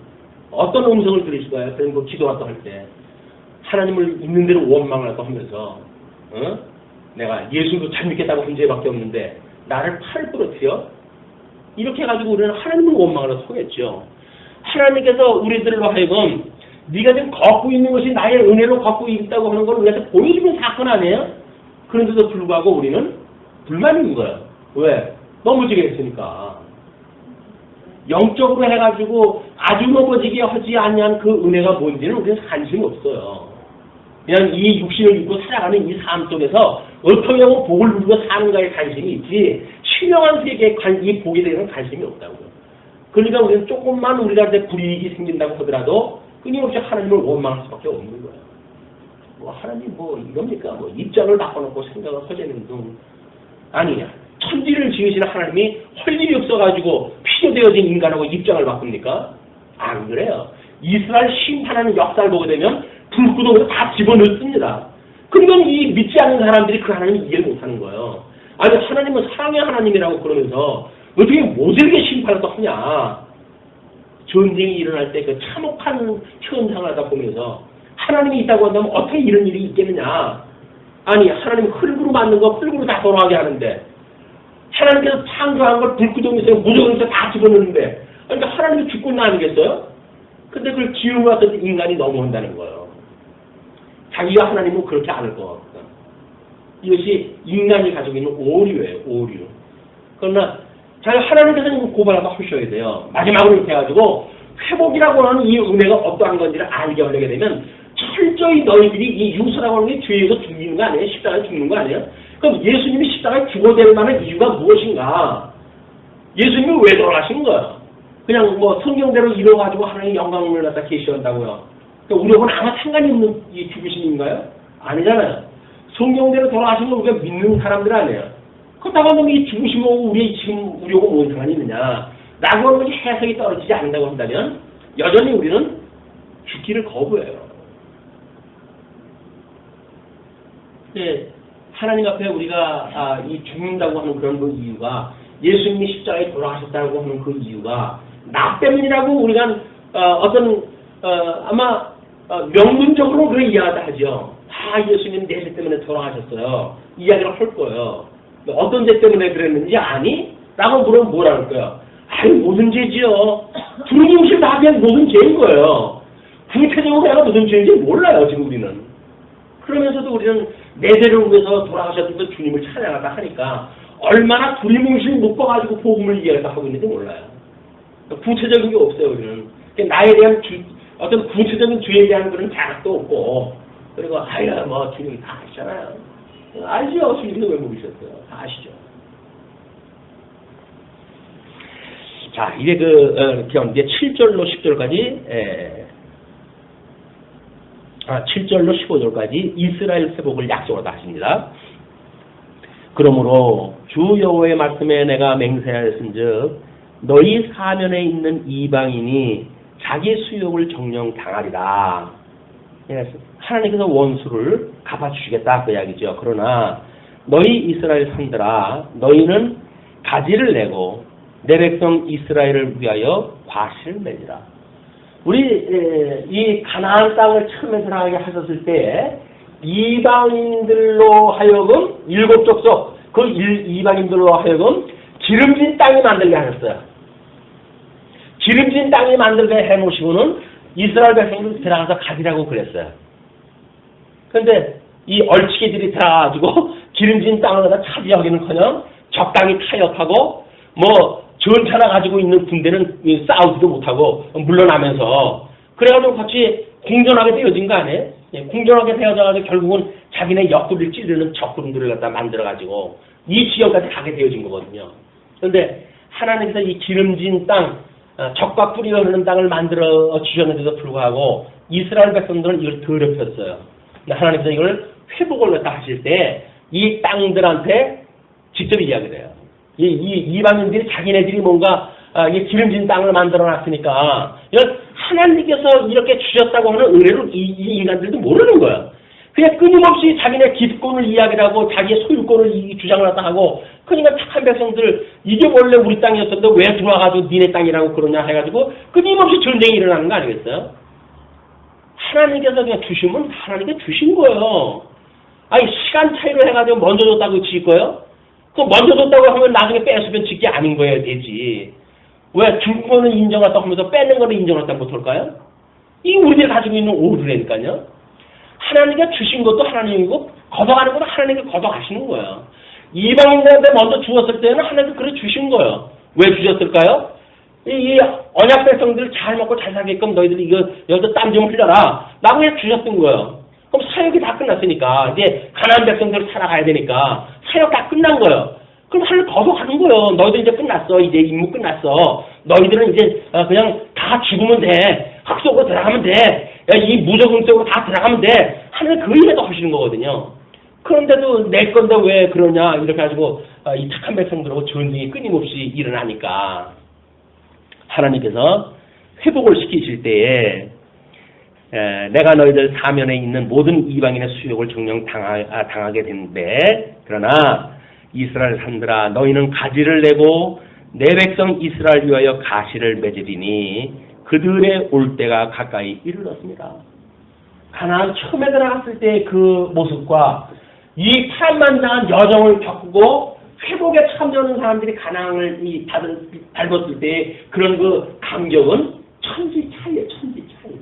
어떤 음성을 들으실 거예요? 그런 거 기도한다 할 때 하나님을 있는 대로 원망을 하면서 내가 예수도 잘 믿겠다고 한 죄밖에 없는데 나를 팔 부러뜨려? 이렇게 해가지고 우리는 하나님을 원망하러 서겠죠. 하나님께서 우리들로 하여금 네가 지금 걷고 있는 것이 나의 은혜로 걷고 있다고 하는 걸 우리한테 보여주는 사건 아니에요? 그런데도 불구하고 우리는 불만이 있는 거예요. 왜? 넘어지게 했으니까. 영적으로 해가지고 아주 넘어지게 하지 않냐는 그 은혜가 뭔지는 우리는 관심이 없어요. 그냥 이 육신을 입고 살아가는 이 삶 속에서 어떻게 하면 복을 누리고 사는가에 관심이 있지 신령한 세계에 이 복에 대해서는 관심이 없다고요. 그러니까 우리는 조금만 우리한테 불이익이 생긴다고 하더라도 끊임없이 하나님을 원망할 수밖에 없는 거예요. 뭐 하나님 뭐 이겁니까? 뭐 입장을 바꿔놓고 생각을 하자는 등 아니냐. 천지를 지으시는 하나님이 할 일이 없어가지고 필요되어진 인간하고 입장을 바꿉니까? 안 그래요. 이스라엘 심판하는 역사를 보게 되면 불구덩이로 다 집어넣습니다. 그러면 이 믿지 않는 사람들이 그 하나님을 이해를 못하는 거예요. 아니 하나님은 사랑의 하나님이라고 그러면서 어떻게 모두에게 심판을 또 하냐. 전쟁이 일어날 때 그 참혹한 현상을 하다 보면서 하나님이 있다고 한다면 어떻게 이런 일이 있겠느냐. 아니 하나님은 흙으로 만든 거 흙으로 다 돌아가게 하는데 하나님께서 창조한 걸 불구덩이에서 무조건에서 다 집어넣는데 그러니까 하나님이 죽고는 아니겠어요? 근데 그걸 지우고 와서 인간이 넘어온다는 거예요. 자기가 하나님은 그렇게 않을 것 같다. 이것이 인간이 가지고 있는 오류예요. 오류. 그러나 자기 하나님께서 고발하고 하셔야 돼요. 마지막으로 이렇게 해가지고 회복이라고 하는 이 은혜가 어떠한 건지를 알게 하려게 되면 철저히 너희들이 이 유수라고 하는 게 죄에서 죽는 거 아니에요? 십자가에 죽는 거 아니에요? 그럼 예수님이 십자가에 죽어야 만한 이유가 무엇인가? 예수님이 왜 돌아가신 거예요? 그냥 뭐 성경대로 이뤄가지고 하나님의 영광을 갖다 계시한다고요. 그러니까 우리하고는 아무 상관이 없는 이 죽으심인가요? 아니잖아요. 성경대로 돌아가신 걸 우리가 믿는 사람들 아니에요. 그렇다고 하면 이 죽으심하고 우리하고 뭔 상관이 있느냐? 라고 하는 것이 해석이 떨어지지 않는다고 한다면 여전히 우리는 죽기를 거부해요. 네, 하나님 앞에 우리가 이 죽는다고 하는 그런 그 이유가 예수님이 십자가에 돌아가셨다고 하는 그 이유가 나 때문이라고 우리가 아마 명문적으로 그렇게 이야기를 하죠. 예수님 내 죄 때문에 돌아가셨어요. 이야기를 할 거예요. 어떤 죄 때문에 그랬는지 아니? 라고 물으면 뭐라 할 거예요? 아니 모든 죄지요. 주님실 다 그냥 모든 죄인 거예요. 구체적으로 내가 무슨 죄인지 몰라요 지금 우리는. 그러면서도 우리는 내 죄를 위해서 돌아가셨던 주님을 찬양하다 하니까 얼마나 두리뭉실 묶어가지고 복음을 이야기하고 있는지 몰라요. 구체적인 게 없어요 우리는. 나에 대한 어떤 구체적인 죄에 대한 그런 자각도 없고 그리고 아야 뭐 주님이 다 아시잖아요. 알죠. 주님이 왜 모르셨어요. 다 아시죠. 자 이제 이제 7절로 10절까지 7절로 15절까지 이스라엘 회복을 약속을 다 하십니다. 그러므로 주 여호와의 말씀에 내가 맹세하였은즉 너희 사면에 있는 이방인이 자기 수욕을 정령 당하리라. 하나님께서 원수를 갚아주시겠다 그 이야기죠. 그러나 너희 이스라엘 산들아 너희는 가지를 내고 내 백성 이스라엘을 위하여 과실을 맺으라. 우리 이 가나안 땅을 처음에 들어가게 하셨을 때 이방인들로 하여금 일곱 족속 그 이방인들로 하여금 기름진 땅이 만들게 하셨어요. 기름진 땅이 만들게 해놓으시고는 이스라엘 백성들 들어가서 가지라고 그랬어요. 그런데 이 얼치기들이 들어가가지고 기름진 땅을 갖다 차지하기는커녕 적당히 타협하고 뭐 전차나 가지고 있는 군대는 싸우지도 못하고 물러나면서 그래가지고 같이 공존하게 되어진 거 아니에요? 공존하게 되어져가지고 결국은 자기네 옆구리를 찌르는 적군들을 갖다 만들어가지고 이 지역까지 가게 되어진 거거든요. 그런데 하나님께서 이 기름진 땅, 적과 뿌리가 흐르는 땅을 만들어 주셨는데도 불구하고 이스라엘 백성들은 이걸 더럽혔어요. 하나님께서 이걸 회복을 갖다 하실 때 이 땅들한테 직접 이야기를 해요. 이 이방인들이 자기네들이 뭔가 이 기름진 땅을 만들어 놨으니까 이걸 하나님께서 이렇게 주셨다고 하는 은혜를 이 인간들도 모르는 거예요. 그냥 끊임없이 자기네 기득권을 이야기를 하고 자기의 소유권을 주장을 하다 하고 그러니까 착한 백성들 이게 원래 우리 땅이었었는데 왜 들어와가지고 니네 땅이라고 그러냐 해가지고 끊임없이 전쟁이 일어나는 거 아니겠어요? 하나님께서 그냥 주시면 하나님께 주신 거예요. 아니 시간 차이로 해가지고 먼저 줬다고 질 거예요? 그 먼저 줬다고 하면 나중에 뺏으면 질 게 아닌 거예요 되지. 왜 준 거는 인정했다고 하면서 뺏는 거는 인정했다고 못할까요? 이게 우리들이 가지고 있는 오류라니까요. 하나님께 주신 것도 하나님이고 걷어가는 것도 하나님께 걷어가시는 거예요. 이방인들한테 먼저 주었을 때는 하나님께 그래 주신 거예요. 왜 주셨을까요? 이 언약 백성들 잘 먹고 잘 살게끔 너희들이 이거 여기서 땀 좀 흘려라. 라고 해 주셨던 거예요. 그럼 사역이 다 끝났으니까 이제 가나안 백성들 살아가야 되니까 사역 다 끝난 거예요. 그럼 하늘 걷어가는 거예요. 너희들 이제 끝났어. 이제 임무 끝났어. 너희들은 이제 그냥 다 죽으면 돼. 흙 속으로 들어가면 돼. 이 무적응 속으로 다 들어가면 돼. 하늘 그 일에도 하시는 거거든요. 그런데도 내 건데 왜 그러냐 이렇게 가지고 이 착한 백성들하고 전쟁이 끊임없이 일어나니까 하나님께서 회복을 시키실 때에 내가 너희들 사면에 있는 모든 이방인의 수욕을 정령 당하게 된대. 그러나 이스라엘 산들아 너희는 가지를 내고 내 백성 이스라엘 위하여 가시를 맺으리니 그들의 올 때가 가까이 이르렀습니다. 가나안 처음에 들어갔을 때 그 모습과 이 파란만장한 여정을 겪고 회복에 참여하는 사람들이 가나안을 밟았을 때 그런 그 감격은 천지 차이예요. 천지 차이.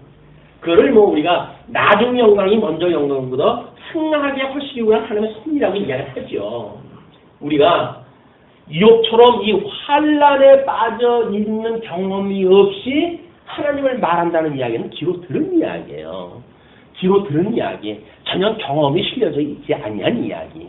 그거를 뭐 우리가 나중 영광이 먼저 영광보다 승하게 하시기 위한 하나님의 섭리라고 이야기를 하죠. 우리가 이욥처럼 이 환란에 빠져 있는 경험이 없이 하나님을 말한다는 이야기는 귀로 들은 이야기예요. 귀로 들은 이야기, 전혀 경험이 실려져 있지 아니한 이야기.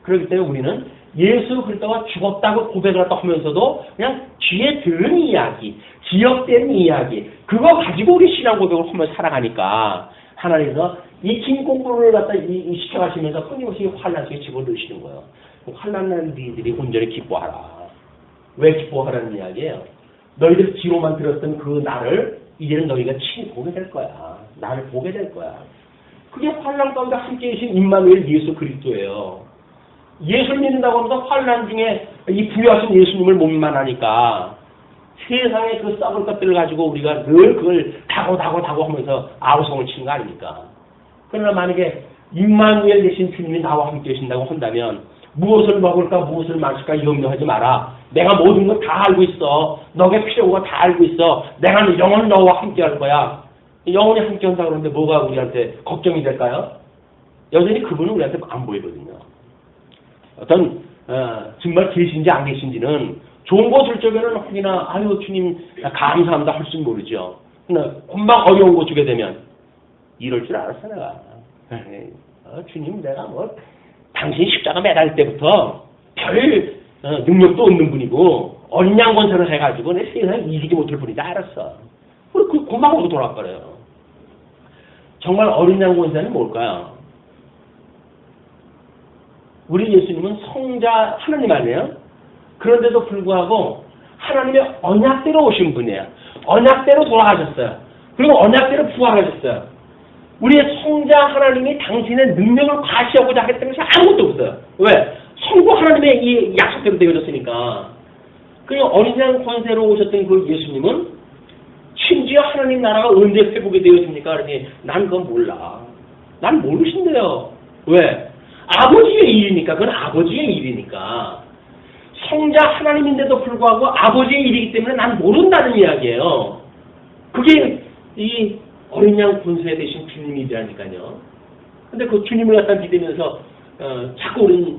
그렇기 때문에 우리는 예수 그리스도가 죽었다고 고백을 하면서도 그냥 귀에 들은 이야기, 기억된 이야기, 그거 가지고 우리 신앙 고백을 하면서 살아가니까 하나님께서 이 긴 공부를 갖다 시켜가시면서 끊임없이 환란 속에 집어넣으시는 거예요. 환란난 너희들이 온전히 기뻐하라. 왜 기뻐하라는 이야기예요? 너희들 귀로만 들었던 그 나를 이제는 너희가 친히 보게 될 거야. 나를 보게 될 거야. 그게 환란 가운데 함께 계신 임마누엘 예수 그리스도예요. 예수를 믿는다고 하면서 환란 중에 이 부유하신 예수님을 못 만나니까 세상의 그 썩을 것들을 가지고 우리가 늘 그걸 다고 하면서 아우성을 치는 거 아닙니까? 그러나 만약에 임마누엘 되신 주님이 나와 함께 계신다고 한다면 무엇을 먹을까 무엇을 마실까 염려하지 마라. 내가 모든 걸 다 알고 있어. 너게 필요한 거 다 알고 있어. 내가 영원히 너와 함께 할 거야. 영원히 함께 한다고 그러는데 뭐가 우리한테 걱정이 될까요? 여전히 그분은 우리한테 안 보이거든요. 어떤 정말 계신지 안 계신지는 좋은 거 줄 적에는 혹이나 아유 주님 감사합니다 할 줄 모르죠. 그러나 금방 어려운 거 주게 되면 이럴 줄 알았어 내가. 주님 내가 뭐 당신 십자가 매달 때부터 별 능력도 없는 분이고 어린 양 권세를 해가지고 내 세상에 이기지 못할 분이다 알았어. 그 금방 오고 돌아왔거래요. 정말 어린 양 권세는 뭘까요? 우리 예수님은 성자 하나님 아니에요? 그런데도 불구하고 하나님의 언약대로 오신 분이에요. 언약대로 돌아가셨어요. 그리고 언약대로 부활하셨어요. 우리의 성자 하나님이 당신의 능력을 과시하고자 하겠다는 것이 아무것도 없어요. 왜? 성부 하나님의 이 약속대로 되어졌으니까. 그리고 어린 양 권세로 오셨던 그 예수님은 심지어 하나님 나라가 언제 회복이 되었습니까? 그러니 난 그건 몰라. 난 모르신대요. 왜? 아버지의 일이니까. 그건 아버지의 일이니까. 성자 하나님인데도 불구하고 아버지의 일이기 때문에 난 모른다는 이야기예요. 그게 이 어린 양 권세 되신 주님이라니까요. 근데 그 주님을 갖다 믿으면서 자꾸 우리는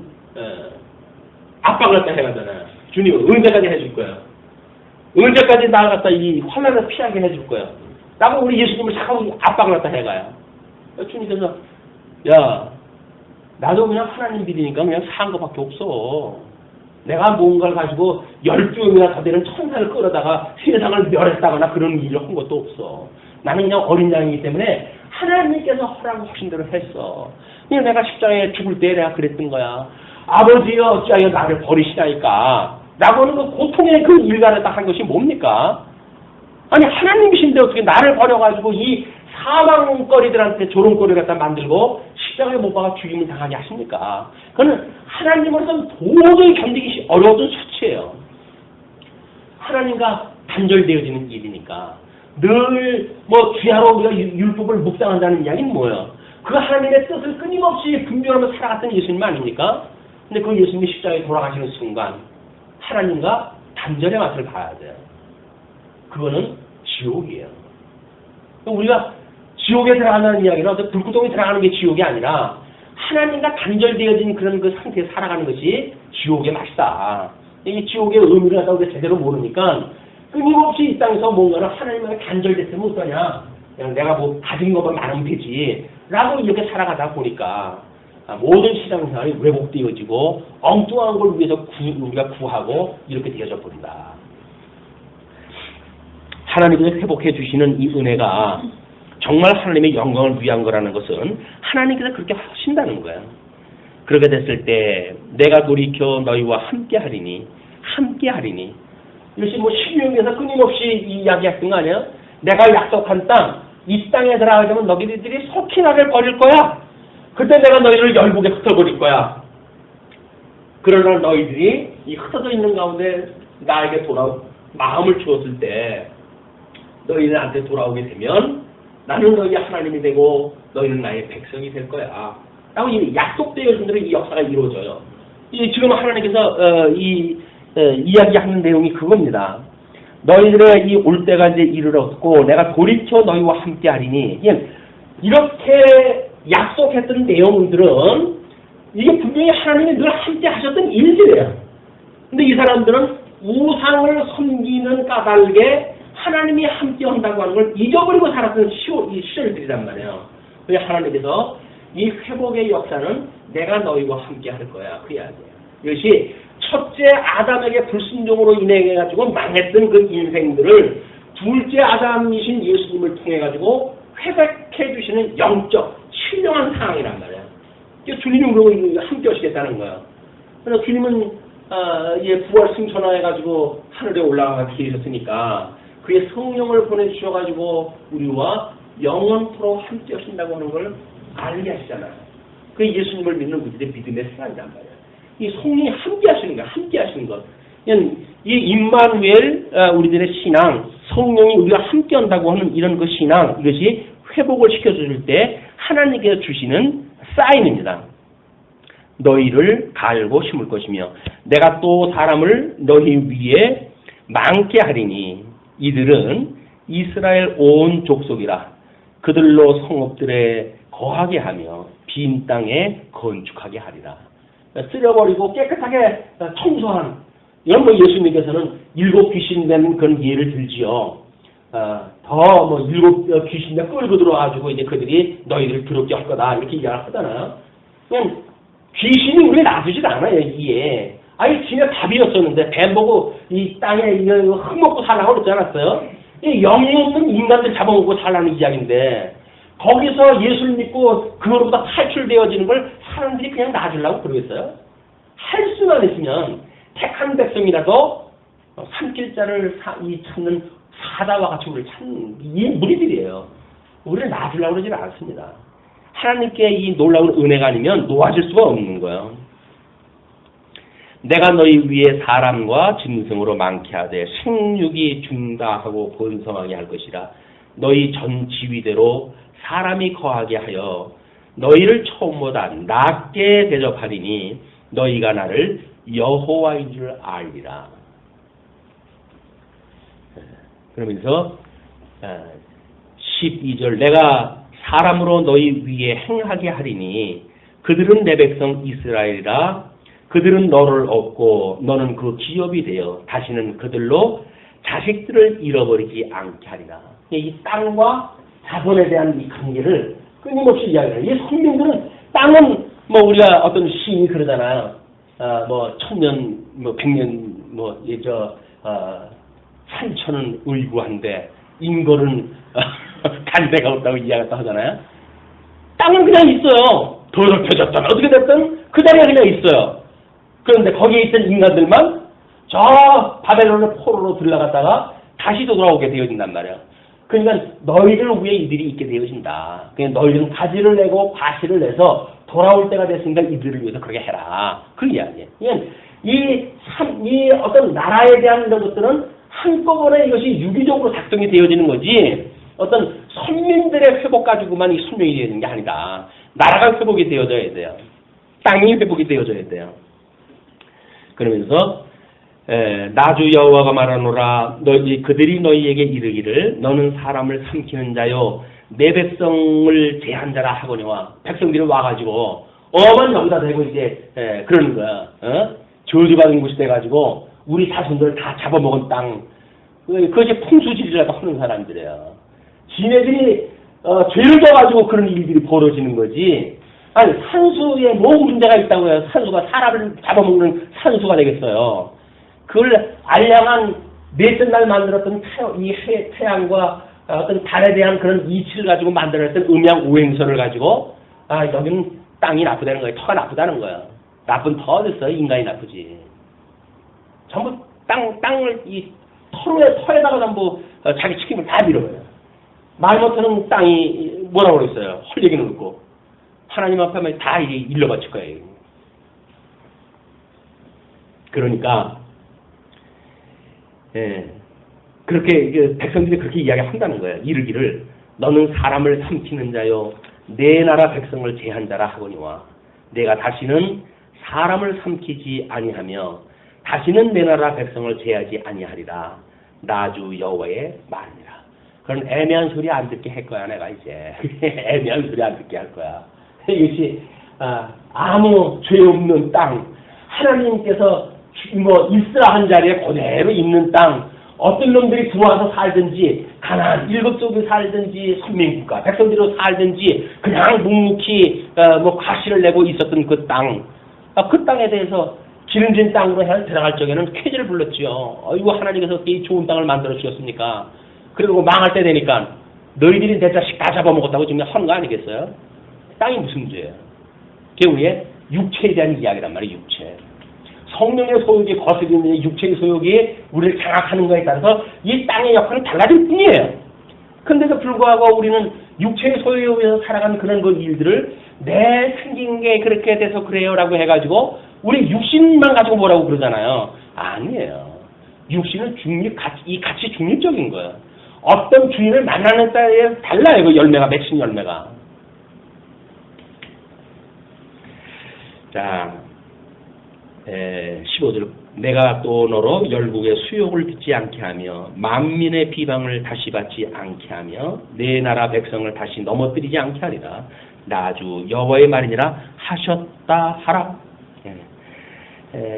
압박을 갖다 해가잖아요. 주님은 언제까지 해줄 거예요? 언제까지 나 갖다 이 환난을 피하게 해줄 거예요? 라고 우리 예수님을 자꾸 압박을 갖다 해가요. 주님께서 야 나도 그냥 하나님 믿으니까 그냥 사한 것밖에 없어. 내가 뭔가를 가지고 12명이나 더 되는 천사를 끌어다가 세상을 멸했다거나 그런 일을 한 것도 없어. 나는 그냥 어린 양이기 때문에 하나님께서 허락하신 대로 했어. 그냥 내가 십자가에 죽을 때 내가 그랬던 거야. 아버지여 어찌하여 나를 버리시나이까. 라고 하는 그 고통의 그 일간을 딱 한 것이 뭡니까? 아니 하나님이신데 어떻게 나를 버려가지고 이 사망거리들한테 조롱거리를 갖다 만들고 십자가에 못 박아 죽임을 당하게 하십니까? 그거는 하나님으로서는 도저히 견디기 어려웠던 수치예요. 하나님과 단절되어지는 일이니까. 늘 주야로 우리가 율법을 묵상한다는 이야기는 뭐예요? 그 하나님의 뜻을 끊임없이 분별하며 살아갔던 예수님 아닙니까? 근데 그 예수님이 십자가에 돌아가시는 순간 하나님과 단절의 맛을 봐야 돼요. 그거는 지옥이에요. 우리가 지옥에 들어가는 이야기는 어떤 불구덩이 들어가는 게 지옥이 아니라 하나님과 단절되어진 그런 그 상태에 살아가는 것이 지옥의 맛이다. 이 지옥의 의미를 갖다 우리가 제대로 모르니까 끊임없이 이 땅에서 뭔가를 하나님과 단절됐으면 어떠냐. 그냥 내가 가진 것만 많으면 되지. 라고 이렇게 살아가다 보니까 모든 시장생활이 왜곡되어지고 엉뚱한 걸 위해서 우리가 구하고 이렇게 되어져 버린다. 하나님께서 회복해 주시는 이 은혜가 정말 하나님의 영광을 위한 거라는 것은 하나님께서 그렇게 하신다는 거예요. 그렇게 됐을 때 내가 돌이켜 너희와 함께하리니 이것이 신명기에서 끊임없이 이야기했던 거 아니에요? 내가 약속한 땅, 이 땅에 들어가려면 너희들이 속히 나를 버릴 거야. 그때 내가 너희를 열국에 흩어버릴 거야. 그러나 너희들이 이 흩어져 있는 가운데 나에게 마음을 주었을 때 너희는 나한테 돌아오게 되면 나는 너희 하나님이 되고 너희는 나의 백성이 될 거야. 라고 약속되어진 대로 이 역사가 이루어져요. 지금 하나님께서 이야기하는 내용이 그겁니다. 너희들의 이 올 때가 이제 이르렀고 내가 돌이켜 너희와 함께 하리니 이렇게 약속했던 내용들은 이게 분명히 하나님이 늘 함께 하셨던 일들이에요. 근데 이 사람들은 우상을 섬기는 까닭에 하나님이 함께 한다고 하는 걸 잊어버리고 살았던 시절들이란 말이에요. 그래서 하나님께서 이 회복의 역사는 내가 너희와 함께 할 거야. 그 이야기예요. 이것이 첫째 아담에게 불순종으로 인해 가지고 망했던 그 인생들을 둘째 아담이신 예수님을 통해 가지고 회복해 주시는 영적 신령한 상황이란 말이에요. 주님은 그러고 함께 하시겠다는 거예요. 그래서 주님은 부활 승천해 가지고 하늘에 올라가 계셨으니까 그의 성령을 보내주셔 가지고 우리와 영원토록 함께 하신다고 하는 걸 알게 하시잖아요. 그 예수님을 믿는 우리들의 믿음의 사람이란 말이에요. 이 성령이 함께 하시는 것, 함께 하시는 것. 이 임마누엘 우리들의 신앙, 성령이 우리가 함께 한다고 하는 이런 그 신앙, 이것이 회복을 시켜줄 때 하나님께서 주시는 사인입니다. 너희를 갈고 심을 것이며 내가 또 사람을 너희 위에 많게 하리니 이들은 이스라엘 온 족속이라 그들로 성읍들에 거하게 하며 빈 땅에 건축하게 하리라. 쓸어버리고 깨끗하게 청소한 이런 예수님께서는 7 귀신 된 그런 예를 들지요. 더 7 귀신에 끌고 들어와가지고 이제 그들이 너희들을 더럽게 할 거다 이렇게 이야기를 하잖아요. 그냥 귀신이 우리 놔두질 않아요. 이게 아니 진짜 답이었었는데 뱀 보고 이 땅에 흙 먹고 살라고 그러지 않았어요? 이 영이 없는 인간들 잡아먹고 살라는 이야기인데 거기서 예수를 믿고 그거로부터 탈출되어지는 걸 사람들이 그냥 놔주려고 그러겠어요? 할 수만 있으면 택한 백성이라도 산길자를 찾는 사자와 같이 우리를 찾는 이 무리들이에요. 우리를 놔주려고 그러지 않습니다. 하나님께 이 놀라운 은혜가 아니면 놓아질 수가 없는 거예요. 내가 너희 위에 사람과 짐승으로 많게 하되 생육이 중다하고 번성하게 할 것이라. 너희 전 지위대로 사람이 거하게 하여 너희를 처음보다 낮게 대접하리니 너희가 나를 여호와인 줄 알리라. 그러면서 12절 내가 사람으로 너희 위에 행하게 하리니 그들은 내 백성 이스라엘이라. 그들은 너를 얻고 너는 그 기업이 되어 다시는 그들로 자식들을 잃어버리지 않게 하리라. 이 땅과 자본에 대한 이 관계를 끊임없이 이야기해요. 이 선민들은 땅은 뭐 우리가 어떤 시인이 그러잖아요. 뭐 천년, 뭐 백년, 뭐 산천은 의구한데 인걸은 간대가 없다고 이야기도 하잖아요. 땅은 그냥 있어요. 더럽혀졌든 어떻게 됐든 그 자리에 그냥 있어요. 그런데 거기에 있던 인간들만 저 바벨론의 포로로 들어갔다가 다시 돌아오게 되어진단 말이에요. 그러니까 너희들 위에 이들이 있게 되어진다. 그러니까 너희들은 가지를 내고 과실을 내서 돌아올 때가 됐으니까 이들을 위해서 그렇게 해라. 그 이야기예요. 이 어떤 나라에 대한 이런 것들은 한꺼번에 이것이 유기적으로 작동이 되어지는 거지 어떤 선민들의 회복 가지고만 이 설명이 되는 게 아니다. 나라가 회복이 되어져야 돼요. 땅이 회복이 되어져야 돼요. 그러면서 나주 여호와가 말하노라. 그들이 너희에게 이르기를 너는 사람을 삼키는 자요 내 백성을 제한 자라 하거니와. 백성들이 와가지고 어만 여기다 대고 이제 그러는 거야. 저주받은 곳이 돼가지고 우리 자손들 다 잡아먹은 땅. 그것이 풍수지리라고 하는 사람들이에요. 지네들이 죄를 져가지고 그런 일들이 벌어지는 거지. 아니 산수에 뭐 문제가 있다고 해요. 산수가 사람을 잡아먹는 산수가 되겠어요. 그걸 알량한 넷째 날 만들었던 이 태양과 어떤 달에 대한 그런 이치를 가지고 만들었던 음양 오행설을 가지고 여기는 땅이 나쁘다는 거예요. 터가 나쁘다는 거예요. 나쁜 터 어딨어요. 인간이 나쁘지. 전부 땅을 이 터에다가 전부 자기 책임을 다 밀어버려요. 말 못하는 땅이 뭐라고 그랬어요. 헐 얘기는 없고 하나님 앞에 하면 다 일러 바칠 거예요. 그러니까 그렇게 백성들이 그렇게 이야기한다는 거예요. 이르기를 너는 사람을 삼키는 자요 내 나라 백성을 제한 자라 하거니와. 내가 다시는 사람을 삼키지 아니하며 다시는 내 나라 백성을 제하지 아니하리라. 나주 여호와의 말이니라. 그런 애매한 소리 안 듣게 할 거야 내가 이제. 애매한 소리 안 듣게 할 거야. 이것이 아무 죄 없는 땅, 하나님께서 뭐 있으라 한 자리에 그대로 있는 땅, 어떤 놈들이 들어와서 살든지 가나안 일곱 쪽에 살든지 선민국가 백성들로 살든지 그냥 묵묵히 뭐 과실을 내고 있었던 그 땅, 그 땅에 대해서 기름진 땅으로 들어갈 적에는 쾌재를 불렀지요. 이거 하나님께서 이 좋은 땅을 만들어 주셨습니까? 그리고 망할 때 되니까 너희들이 내 자식 다 잡아먹었다고 지금 하는 거 아니겠어요? 땅이 무슨 죄예요? 그게 우리의 육체에 대한 이야기란 말이에요. 육체. 성령의 소욕이 거스리는 육체의 소욕이 우리를 장악하는 것에 따라서 이 땅의 역할은 달라질 뿐이에요. 그런데도 불구하고 우리는 육체의 소욕에 의해서 살아가는 그런 그 일들을 내 생긴 게 그렇게 돼서 그래요라고 해가지고 우리 육신만 가지고 뭐라고 그러잖아요. 아니에요. 육신은 이 가치 중립적인 거예요. 어떤 주인을 만나는 때에 달라요. 그 열매가, 맺힌 열매가. 자, 15절 내가 또 너로 열국의 수욕을 듣지 않게 하며 만민의 비방을 다시 받지 않게 하며 내 나라 백성을 다시 넘어뜨리지 않게 하리라. 나주 여호와의 말이니라 하셨다 하라.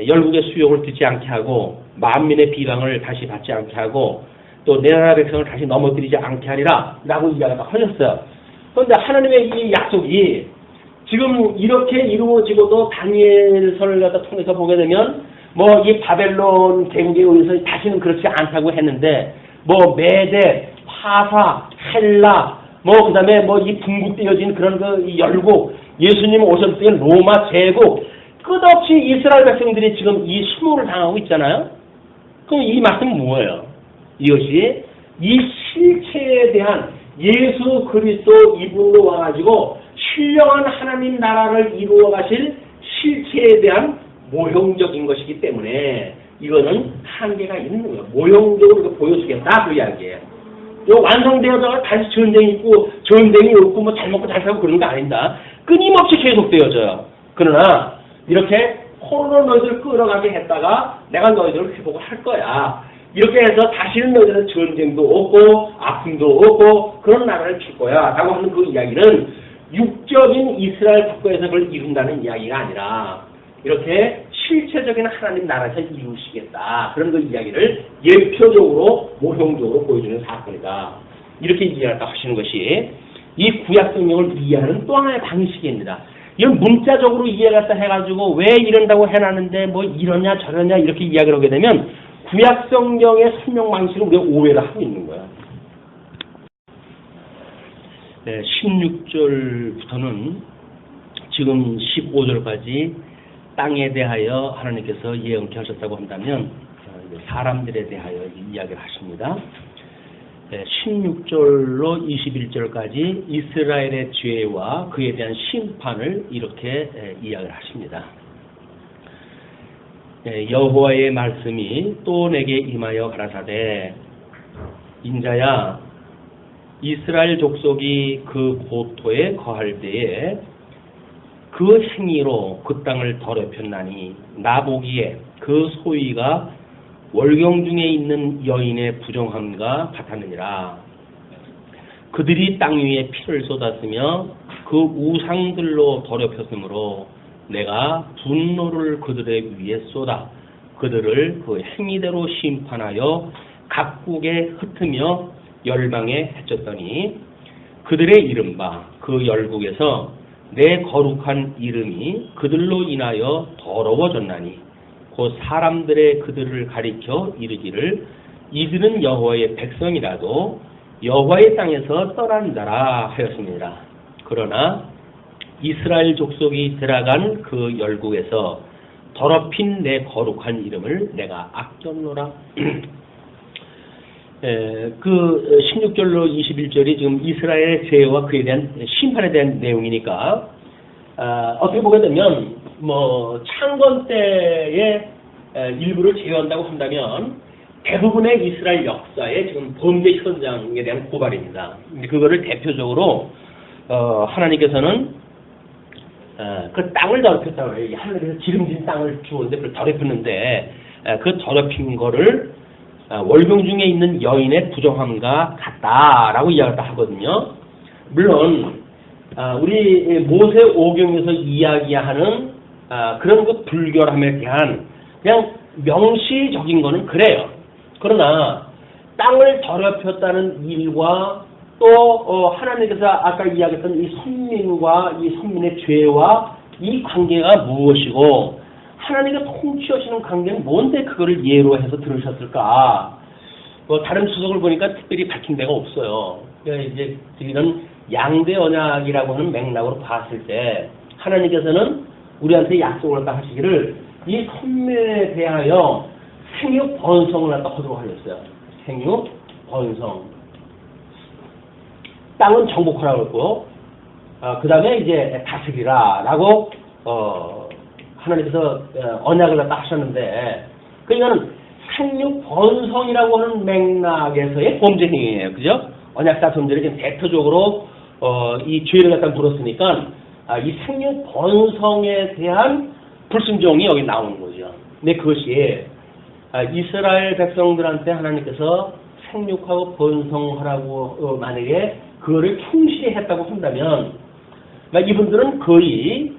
열국의 수욕을 듣지 않게 하고 만민의 비방을 다시 받지 않게 하고 또 내 나라 백성을 다시 넘어뜨리지 않게 하리라 라고 이야기가 하셨어요. 그런데 하나님의 이 약속이 지금 이렇게 이루어지고도 다니엘서를 갖다 통해서 보게 되면 뭐 이 바벨론 갱계에 의해서 다시는 그렇지 않다고 했는데 뭐 메대, 파사, 헬라 뭐 그다음에 뭐 이 분국되어진 그런 그 열국 예수님 오셨을 때 로마 제국 끝없이 이스라엘 백성들이 지금 이 수모를 당하고 있잖아요. 그럼 이 말씀은 뭐예요? 이것이 이 실체에 대한 예수 그리스도 이분으로 와가지고 신령한 하나님 나라를 이루어 가실 실체에 대한 모형적인 것이기 때문에 이거는 한계가 있는 거예요. 모형적으로 보여주겠다 그 이야기예요. 이거 완성되어서 다시 전쟁이 있고 전쟁이 없고 뭐 잘 먹고 잘 살고 그런 거 아닙니다. 끊임없이 계속되어져요. 그러나 이렇게 홀로 너희들을 끌어가게 했다가 내가 너희들을 회복을 할 거야. 이렇게 해서 다시는 너희들은 전쟁도 없고 아픔도 없고 그런 나라를 줄 거야 라고 하는 그 이야기는 육적인 이스라엘 국가에서 그걸 이룬다는 이야기가 아니라 이렇게 실체적인 하나님 나라에서 이루시겠다 그런 그 이야기를 예표적으로 모형적으로 보여주는 사건이다. 이렇게 이해를 하시는 것이 이 구약 성경을 이해하는 또 하나의 방식입니다. 이건 문자적으로 이해를 해가지고 왜 이런다고 해놨는데 뭐 이러냐 저러냐 이렇게 이야기를 하게 되면 구약 성경의 설명 방식을 우리가 오해를 하고 있는 거야. 네, 16절부터는 지금 15절까지 땅에 대하여 하나님께서 예언케 하셨다고 한다면 사람들에 대하여 이야기를 하십니다. 16절로 21절까지 이스라엘의 죄와 그에 대한 심판을 이렇게 이야기를 하십니다. 여호와의 말씀이 또 내게 임하여 가라사대 인자야 이스라엘 족속이 그 고토에 거할 때에 그 행위로 그 땅을 더럽혔나니 나보기에 그 소위가 월경 중에 있는 여인의 부정함과 같았느니라. 그들이 땅 위에 피를 쏟았으며 그 우상들로 더럽혔으므로 내가 분노를 그들의 위에 쏟아 그들을 그 행위대로 심판하여 각국에 흩으며 열방에 해쳤더니 그들의 이른바 그 열국에서 내 거룩한 이름이 그들로 인하여 더러워졌나니 곧 사람들의 그들을 가리켜 이르기를 이들은 여호와의 백성이라도 여호와의 땅에서 떠난 자라 하였습니다. 그러나 이스라엘 족속이 들어간 그 열국에서 더럽힌 내 거룩한 이름을 내가 아꼈노라. 그 16절로 21절이 지금 이스라엘의 죄와 그에 대한 심판에 대한 내용이니까 어떻게 보게 되면 뭐 창건 때의 일부를 제외한다고 한다면 대부분의 이스라엘 역사의 지금 범죄 현장에 대한 고발입니다. 그거를 대표적으로 하나님께서는 그 땅을 더럽혔다고 해요. 하늘에서 기름진 땅을 주었는데 그걸 더럽혔는데 그 더럽힌 거를 월경 중에 있는 여인의 부정함과 같다라고 이야기를 하거든요. 물론 우리 모세 오경에서 이야기하는 그런 그 불결함에 대한 그냥 명시적인 거는 그래요. 그러나 땅을 더럽혔다는 일과 또 하나님께서 아까 이야기했던 이 선민과 이 선민의 죄와 이 관계가 무엇이고 하나님과 통치하시는 관계는 뭔데 그거를 예로 해서 들으셨을까? 다른 수석을 보니까 특별히 밝힌 데가 없어요. 그러니까 이제 이런 양대 언약이라고 하는 맥락으로 봤을 때 하나님께서는 우리한테 약속을 갖다 하시기를 이 선민에 대하여 생육 번성을 갖다 하도록 하셨어요. 생육 번성. 땅은 정복하라고 했고, 그 다음에 이제 다스리라라고 하나님께서 언약을 갖다 하셨는데, 그러니까는 생육 번성이라고 하는 맥락에서의 범죄 행위예요, 그죠? 언약사 범죄를 지금 대표적으로 이 죄를 갖다 물었으니까 이 생육 번성에 대한 불순종이 여기 나오는 거죠. 근데 그것이 이스라엘 백성들한테 하나님께서 생육하고 번성하라고 만약에 그거를 충실히 했다고 한다면 이분들은 거의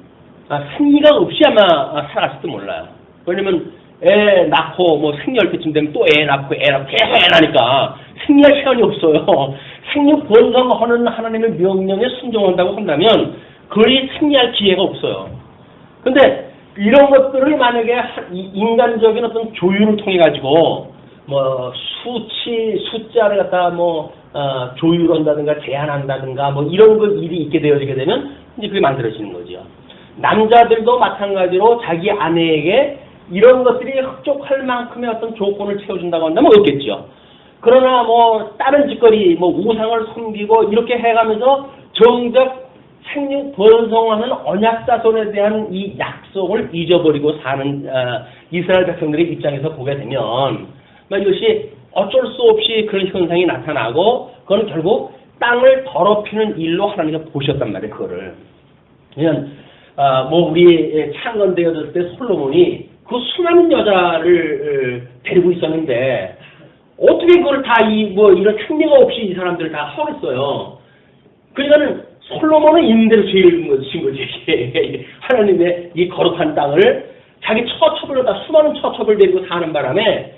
생리가 없이 아마 살았을지도 몰라요. 왜냐면 애 낳고 뭐 생리할 때쯤 되면 또 애 낳고 계속 애 낳으니까 생리할 시간이 없어요. 생육 번성하는 하나님의 명령에 순종한다고 한다면 거의 생리할 기회가 없어요. 근데 이런 것들을 만약에 인간적인 어떤 조율을 통해 가지고 뭐 숫자를 갖다 조율한다든가 제한한다든가 뭐 이런 그 일이 있게 되어지게 되면 이제 그게 만들어지는 거죠. 남자들도 마찬가지로 자기 아내에게 이런 것들이 흡족할 만큼의 어떤 조건을 채워준다고 한다면 없겠죠. 그러나 뭐 다른 짓거리, 뭐 우상을 섬기고 이렇게 해가면서 정작 생육 번성하는 언약자손에 대한 이 약속을 잊어버리고 사는 이스라엘 백성들의 입장에서 보게 되면 이것이 어쩔 수 없이 그런 현상이 나타나고 그건 결국 땅을 더럽히는 일로 하나님께서 보셨단 말이에요. 그거를. 그냥 뭐 우리 창건되어졌을 때 솔로몬이 그 수많은 여자를 데리고 있었는데 어떻게 그걸 다 이런 흉내가 없이 이 사람들을 다 하겠어요. 그러니까는 솔로몬은 있는 대로 죄를 진 거지. 하나님의 이 거룩한 땅을 자기 처첩을 다 수많은 처첩을 데리고 사는 바람에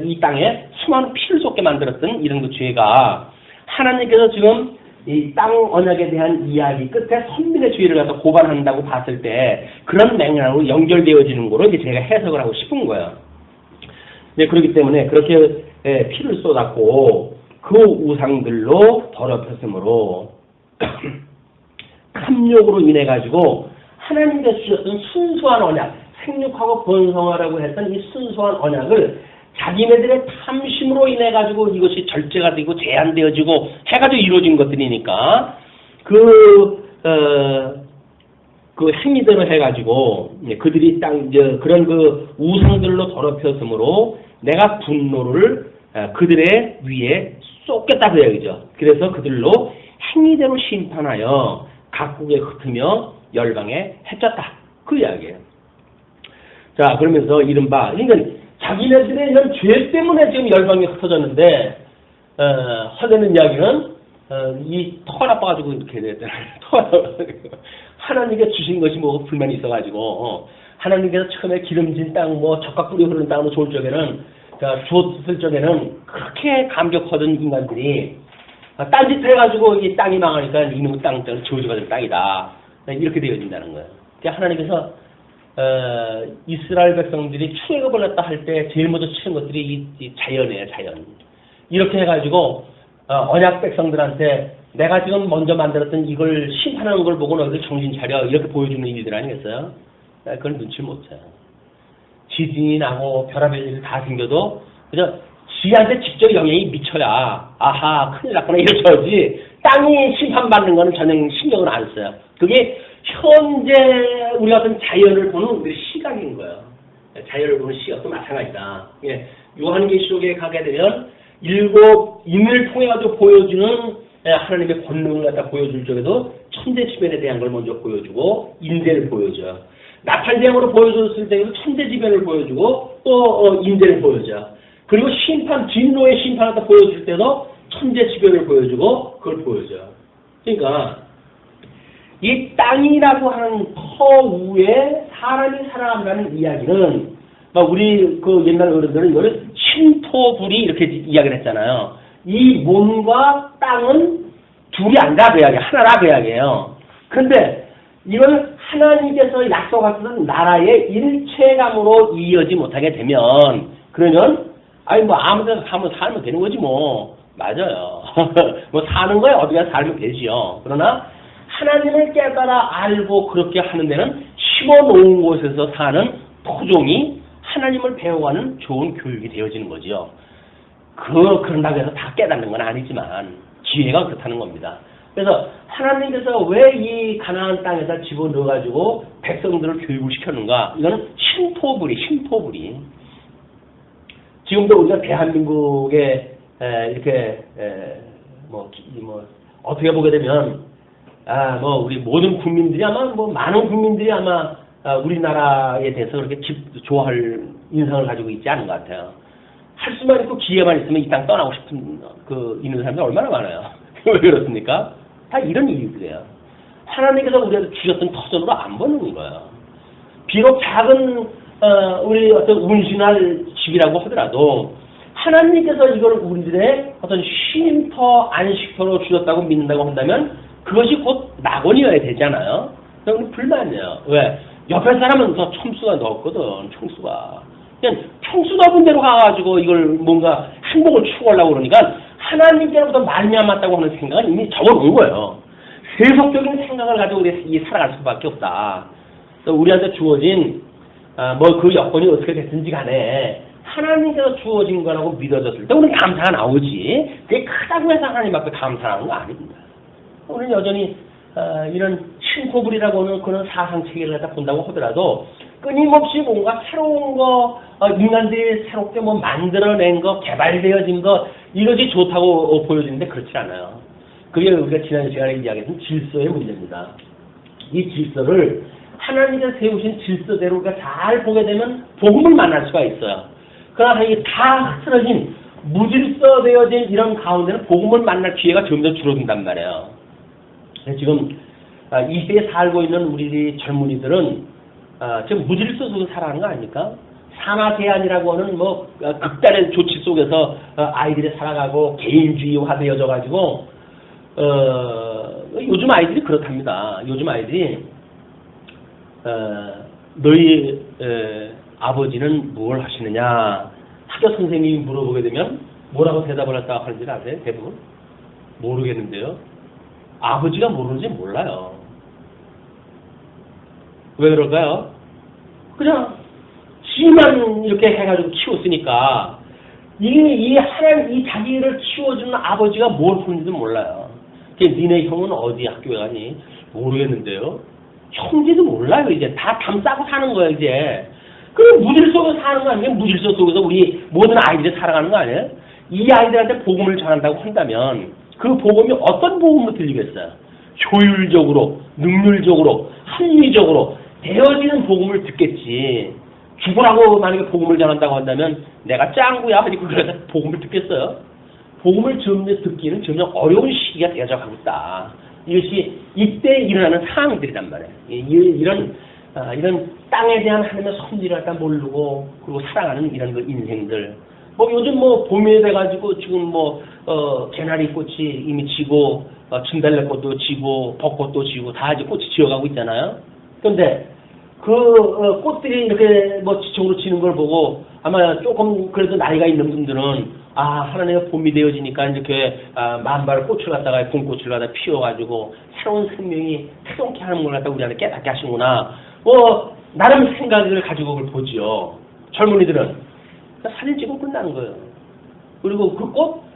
이 땅에 수많은 피를 쏟게 만들었던 이런 그 죄가 하나님께서 지금 이 땅 언약에 대한 이야기 끝에 선민의 죄를 갖다 고발한다고 봤을 때 그런 맥락으로 연결되어지는 거로 이제 제가 해석을 하고 싶은 거예요. 네, 그렇기 때문에 그렇게 피를 쏟았고 그 우상들로 더럽혔으므로 탐욕으로 인해 가지고 하나님께서 주셨던 순수한 언약, 생육하고 번성하라고 했던 이 순수한 언약을 자기네들의 탐심으로 인해 가지고 이것이 절제가 되고 제한되어지고 해가지고 이루어진 것들이니까 그 행위대로 해가지고 그들이 그런 그 우상들로 더럽혔으므로 내가 분노를 그들의 위에 쏟겠다 그 얘기죠. 그래서 그들로 행위대로 심판하여 각국에 흩으며 열방에 해쳤다 그 이야기예요. 자, 그러면서 이른바 그러니까 자기네들의 이런 죄 때문에 지금 열방이 흩어졌는데 하려는 이야기는 이 터가 나빠가지고 이렇게 됐잖아요. 하나님께 주신 것이 뭐 불만이 있어가지고 하나님께서 처음에 기름진 땅 뭐 적각 뿌리 흐르는 땅으로 좋을 적에는 주었을 적에는 그렇게 감격하던 인간들이 딴짓 해가지고 이 땅이 망하니까 이놈의 땅은 저주받은 땅이다 이렇게 되어진다는 거예요. 그러니까 하나님께서 이스라엘 백성들이 출애굽을 했다 할 때 제일 먼저 치는 것들이 이 자연이에요, 자연. 이렇게 해가지고 언약 백성들한테 내가 지금 먼저 만들었던 이걸 심판하는 걸 보고 너희들 정신 차려 이렇게 보여주는 일들 아니겠어요? 그걸 눈치를 못 채요. 지진이 나고 별하별 일이 다 생겨도 그저 지한테 직접 영향이 미쳐야 아하 큰일 났구나 이러지 땅이 심판받는 거는 전혀 신경을 안 써요. 그게 현재 우리 같은 자연을 보는 우리의 시각인 거예요. 자연을 보는 시각도 마찬가지다. 예, 요한계시록에 가게 되면 일곱 인을 통해 가지고 보여주는 하나님의 권능을 갖다 보여줄 적에도 천대지변에 대한 걸 먼저 보여주고 인대를 보여줘요. 나팔대왕으로 보여줬을 때에도 천대지변을 보여주고 또 인대를 보여줘요. 그리고 심판 진노의 심판을 갖다 보여줄 때도 천대지변을 보여주고 그걸 보여줘요. 그러니까 이 땅이라고 하는 터 위에 사람이 살아간다는 이야기는 우리 그 옛날 어른들은 이거를 신토불이 이렇게 이야기를 했잖아요. 이 몸과 땅은 둘이 아니라 그 이야기, 하나라 그 이야기예요. 그런데 이걸 하나님께서 약속하셨던 나라의 일체감으로 이어지 못하게 되면 그러면 뭐 아무 데나 가면 살면 되는 거지 뭐. 맞아요. 뭐 사는 거에 어디 가서 살면 되지요. 그러나 하나님을 깨달아 알고 그렇게 하는 데는 심어놓은 곳에서 사는 토종이 하나님을 배워가는 좋은 교육이 되어지는 거지요. 그런다고 해서 다 깨닫는 건 아니지만 기회가 그렇다는 겁니다. 그래서 하나님께서 왜 이 가나안 땅에다 집어넣어가지고 백성들을 교육을 시켰는가? 이거는 신토불이. 지금도 우리가 대한민국에 이렇게 어떻게 보게 되면 우리 모든 국민들이 아마 많은 국민들이 아마 우리나라에 대해서 그렇게 좋아할 인상을 가지고 있지 않은 것 같아요. 할 수만 있고 기회만 있으면 이 땅 떠나고 싶은 있는 사람들 얼마나 많아요. 왜 그렇습니까? 다 이런 이유들이에요. 하나님께서 우리한테 주셨던 터전으로 안 보는 거예요. 비록 작은 우리 어떤 운신할 집이라고 하더라도 하나님께서 이걸 우리들의 어떤 쉼터, 안식터로 주셨다고 믿는다고 한다면 그것이 곧 낙원이어야 되잖아요. 그럼 불만이에요. 왜? 옆에 사람은 더 총수가 넣었거든, 총수가. 그냥 총수 넓은 데로 가가지고 이걸 뭔가 행복을 추구하려고 그러니까 하나님께로부터 말미암았다고 하는 생각은 이미 적어놓은 거예요. 세속적인 생각을 가지고 우리 살아갈 수밖에 없다. 우리한테 주어진 뭐 그 여건이 어떻게 됐든지 간에 하나님께서 주어진 거라고 믿어졌을 때 우리는 감사가 나오지. 그게 크다고 해서 하나님 앞에 감사하는 거 아닙니다. 우리는 여전히 이런 신토불이라고 하는 그런 사상체계를 갖다 본다고 하더라도 끊임없이 뭔가 새로운 거, 인간들이 새롭게 뭐 만들어낸 거, 개발되어진 거, 이것이 좋다고 보여지는데 그렇지 않아요. 그게 우리가 지난 시간에 이야기했던 질서의 문제입니다. 이 질서를 하나님께서 세우신 질서대로 우리가 잘 보게 되면 복음을 만날 수가 있어요. 그러나 이게 다 흐트러진, 무질서되어진 이런 가운데는 복음을 만날 기회가 점점 줄어든단 말이에요. 지금 이 시대에 살고 있는 우리 젊은이들은 지금 무질서 속에서 살아가는 거 아닙니까? 산화제한이라고 하는 뭐 극단의 조치 속에서 아이들이 살아가고 개인주의화 되어져 가지고 요즘 아이들이 그렇답니다. 요즘 아이들이 너희 아버지는 뭘 하시느냐 학교 선생님이 물어보게 되면 뭐라고 대답을 했다고 하는지 아세요? 대부분 모르겠는데요. 아버지가 모르는지 몰라요. 왜 그럴까요? 그냥 지만 이렇게 해가지고 키웠으니까 이 자기를 키워주는 아버지가 뭘 푸는지도 몰라요. 니네 형은 어디 학교에 가니? 모르겠는데요. 형제도 몰라요. 이제 다 담싸고 사는 거예요. 이제 그럼 무질 속에서 사는 거 아니에요? 무질서 속에서 우리 모든 아이들이 살아가는 거 아니에요? 이 아이들한테 복음을 전한다고 한다면 그 복음이 어떤 복음으로 들리겠어요? 효율적으로, 능률적으로, 합리적으로 되어지는 복음을 듣겠지. 죽으라고 만약에 복음을 전한다고 한다면 내가 짱구야 하니 그래서 복음을 듣겠어요? 복음을 점점 듣기는 점점 어려운 시기가 되어져 가고 있다. 이것이 이때 일어나는 상황들이란 말이에요. 이런 땅에 대한 하나님의 섭리를 갖다 모르고 그리고 살아가는 이런 그 인생들. 뭐 요즘 뭐 봄이 돼가지고 지금 개나리 꽃이 이미 지고 진달래꽃도 지고 벚꽃도 지고 다 이제 꽃이 지어가고 있잖아요. 그런데 그 꽃들이 이렇게 뭐 지청으로 지는 걸 보고 아마 조금 그래도 나이가 있는 분들은 하나님의 봄이 되어지니까 이렇게 만발 꽃을 갖다가 봄꽃을 갖다 피워가지고 새로운 생명이 새롭게 하는 걸 갖다 우리한테 깨닫게 하시구나. 뭐 나름 생각을 가지고 그걸 보지요. 젊은이들은 사진 찍고 끝나는 거예요. 그리고 그 꽃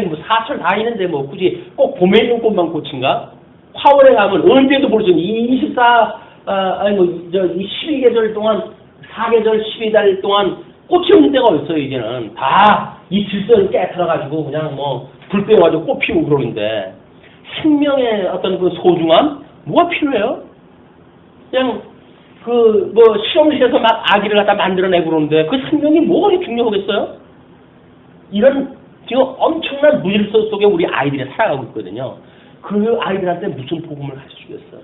뭐 사철 다 있는데 뭐 굳이 꼭 봄에 있는 꽃만 꽃인가? 화월에 가면 언제도 볼 수 있는 12계절 동안 4계절 12달 동안 꽃이 없는 데가 어딨어요. 이제는 다 이 질서를 깨트려가지고 그냥 뭐 불 빼가지고 꽃 피우고 그러는데 생명의 어떤 그 소중함 뭐가 필요해요? 그냥 그 뭐 실험실에서 막 아기를 갖다 만들어내고 그러는데 그 생명이 뭐가 그렇게 중요하겠어요? 이런 지금 엄청난 무질서 속에 우리 아이들이 살아가고 있거든요. 그 아이들한테 무슨 복음을 가르쳐주겠어요?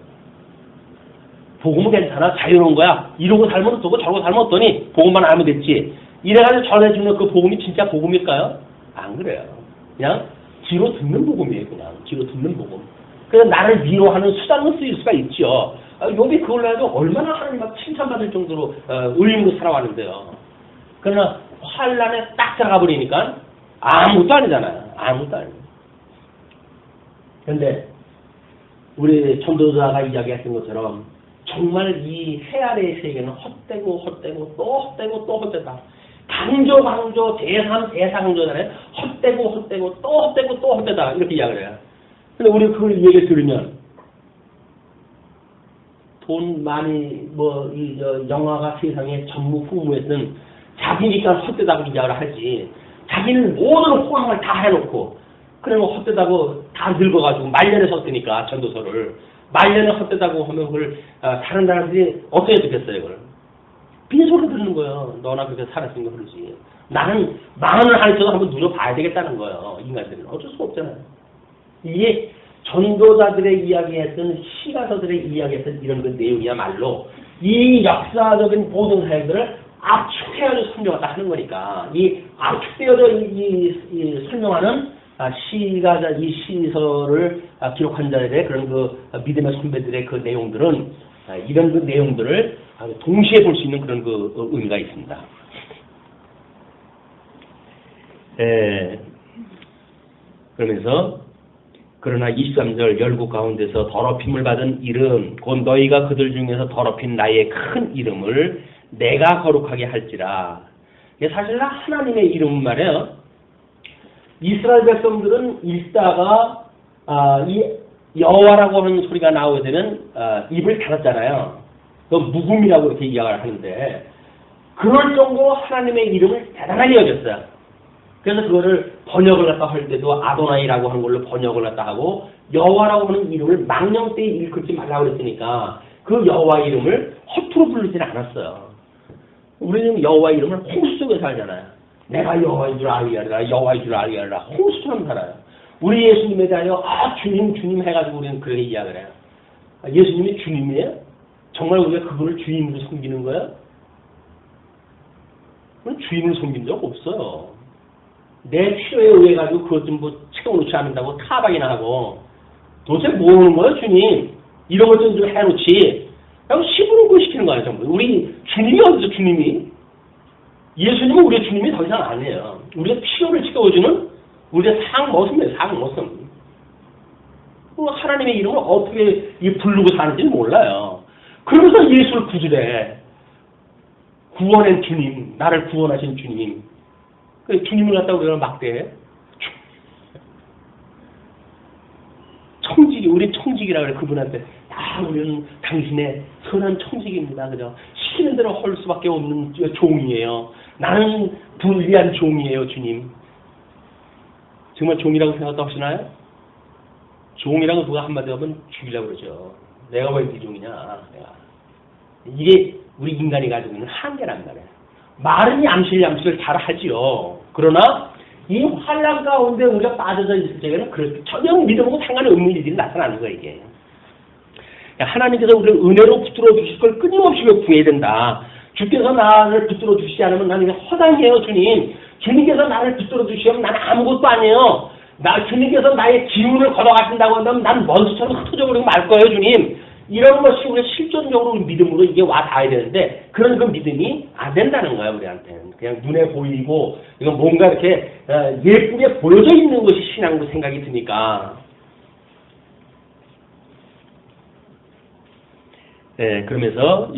복음은 괜찮아. 자유로운 거야. 이러고 살면 어떠고 저러고 살면 어떠니? 복음만 알면 됐지. 이래가지고 전해주는 그 복음이 진짜 복음일까요? 안 그래요. 그냥 귀로 듣는 복음이에요. 그냥 귀로 듣는 복음. 그래서 나를 위로하는 수단으로 쓰일 수가 있죠. 요비 그걸로 해도 얼마나 하나님 막 칭찬받을 정도로 의인으로 살아왔는데요. 그러나 환란에 딱 들어가 버리니까 아무것도 아니잖아요. 아무것도 아니에요. 그런데 우리 전도자가 이야기했던 것처럼 정말 이 해 아래의 세계는 헛되고 헛되고 또 헛되고 또 헛되다. 강조 대상조잖아요. 헛되고 헛되고 또 헛되고 또 헛되다. 이렇게 이야기를 해요. 근데 우리 그걸 얘기를 들으면 돈 많이 영화가 세상에 전무후무했던 자기니까 헛되다고 이야기를 하지. 자기는 모든 호황을 다 해놓고 그러면 헛되다고 다 늙어가지고 말년에 썼으니까 전도서를 말년에 헛되다고 하면 그걸 다른 사람들이 어떻게 듣겠어요? 그걸 빈소리 듣는 거예요. 너나 그렇게 살았으니까 그러지. 나는 마흔을 하니까 한번 누려봐야 되겠다는 거예요. 인간들은 어쩔 수 없잖아요. 이게 전도자들의 이야기했던 시가서들의 이야기했던 이런 그 내용이야말로 이 역사적인 모든 사역들을 압축해가지고 설명하다 하는 거니까 이 압축되어져 이 설명하는 시가자 이 시서를 기록한 자들의 그런 그 믿음의 선배들의 그 내용들은 이런 그 내용들을 동시에 볼 수 있는 그런 그 의미가 있습니다. 그러면서 그러나 23절 열국 가운데서 더럽힘을 받은 이름 곧 너희가 그들 중에서 더럽힌 나의 큰 이름을 내가 거룩하게 할지라. 이게 사실 하나님의 이름 말이에요. 이스라엘 백성들은 읽다가 이 여호와라고 하는 소리가 나오게 되면 입을 닫았잖아요. 그 묵음이라고 이렇게 이야기를 하는데 그럴 정도로 하나님의 이름을 대단하게 여겼어요. 그래서 그거를 번역을 갖다 할 때도 아도나이라고 하는 걸로 번역을 갖다 하고 여호와라고 하는 이름을 망령 때 일컫지 말라고 그랬으니까 그 여호와 이름을 허투루 부르지는 않았어요. 우리는 여호와 이름을 홍수 속에 살잖아요. 내가 여호와인 줄 알리라, 여호와인 줄 알리라. 홍수처럼 살아요. 우리 예수님에 대하여 주님 주님 해가지고 우리는 그렇게 이야기를 해요. 예수님이 주님이에요? 정말 우리가 그분을 주인으로 섬기는 거야? 우리는 주인을 섬긴 적 없어요. 내 필요에 의해 가지고 그것 좀 채워놓지 않는다고 타박이나 하고 도대체 뭐 하는 거야 주님? 이런 것 좀 해놓지. 그냥 시부름을 시키는 거 아니야 전부. 우리 주님이 어디서 주님이? 예수님은 우리의 주님이 더 이상 아니에요. 우리의 필요를 채워주는 우리의 상모습이에요. 상모습. 하나님의 이름을 어떻게 부르고 사는지는 몰라요. 그러면서 예수를 구주래. 구원한 주님, 나를 구원하신 주님. 주님을 갖다가 우리가 막대해. 청지기, 우리 청지기라 그래, 그분한테. 우리는 당신의 선한 청지기입니다. 그죠? 시키는 대로 할 수밖에 없는 종이에요. 나는 불리한 종이에요, 주님. 정말 종이라고 생각하시나요? 종이라고 누가 한마디 하면 죽이려고 그러죠. 내가 왜 네 종이냐, 내가. 이게 우리 인간이 가지고 있는 한계란 말이에요. 말은 얌실얌실 잘 하지요. 그러나 이 환난 가운데 우리가 빠져져 있을 때에는 그렇게 전혀 믿음하고 상관이 없는 일이 나타나는 거예요, 이게. 하나님께서 우리를 은혜로 붙들어 주실 걸 끊임없이 구해야 된다. 주께서 나를 붙들어 주시지 않으면 나는 허당이에요, 주님. 주님께서 나를 붙들어 주시면 나는 아무것도 아니에요. 주님께서 나의 기운을 걷어가신다고 한다면 난 먼지처럼 흩어져 버리고 말 거예요, 주님. 이런 것이 우리 실존적으로 믿음으로 이게 와 닿아야 되는데 그런 그 믿음이 안 된다는 거예요, 우리한테는. 그냥 눈에 보이고 이건 뭔가 이렇게 예쁘게 보여져 있는 것이 신앙으로 생각이 드니까. 그러면서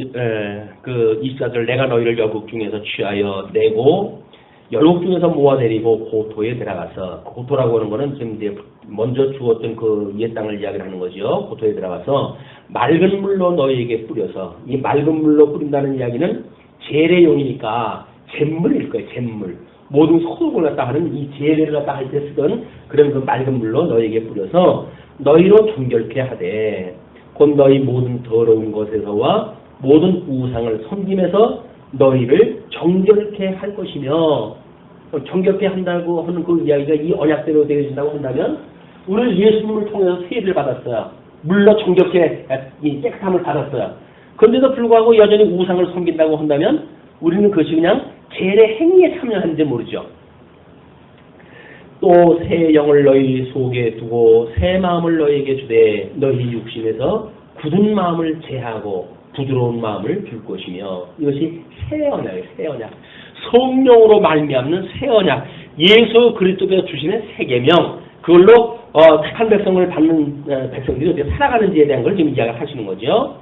그 24절 내가 너희를 열국 중에서 취하여 내고 열국 중에서 모아내리고 고토에 들어가서, 고토라고 하는 거는 지금 이제 먼저 주었던 그 옛 땅을 이야기를 하는 거죠. 고토에 들어가서 맑은 물로 너희에게 뿌려서, 이 맑은 물로 뿌린다는 이야기는 재래용이니까 잿물일 거예요. 잿물. 모든 소독을 갖다 하는 이 재래를 갖다 할 때 쓰던 그런 그 맑은 물로 너희에게 뿌려서 너희로 정결케 하되 곧 너희 모든 더러운 것에서와 모든 우상을 섬김에서 너희를 정결케 할 것이며, 정결케 한다고 하는 그 이야기가 이 언약대로 되어진다고 한다면 우리는 예수님을 통해서 세례를 받았어요. 물로 정결케 이 깨끗함을 받았어요. 그런데도 불구하고 여전히 우상을 섬긴다고 한다면 우리는 그것이 그냥 재래 행위에 참여하는지 모르죠. 또 새 영을 너희 속에 두고 새 마음을 너희에게 주되 너희 육신에서 굳은 마음을 제하고 부드러운 마음을 줄 것이며, 이것이 새 언약이에요. 새 언약. 성령으로 말미암는 새 언약. 예수 그리스도께서 주시는 새 계명. 그걸로 택한 백성을 받는 백성들이 어떻게 살아가는지에 대한 걸 지금 이야기하시는 거죠.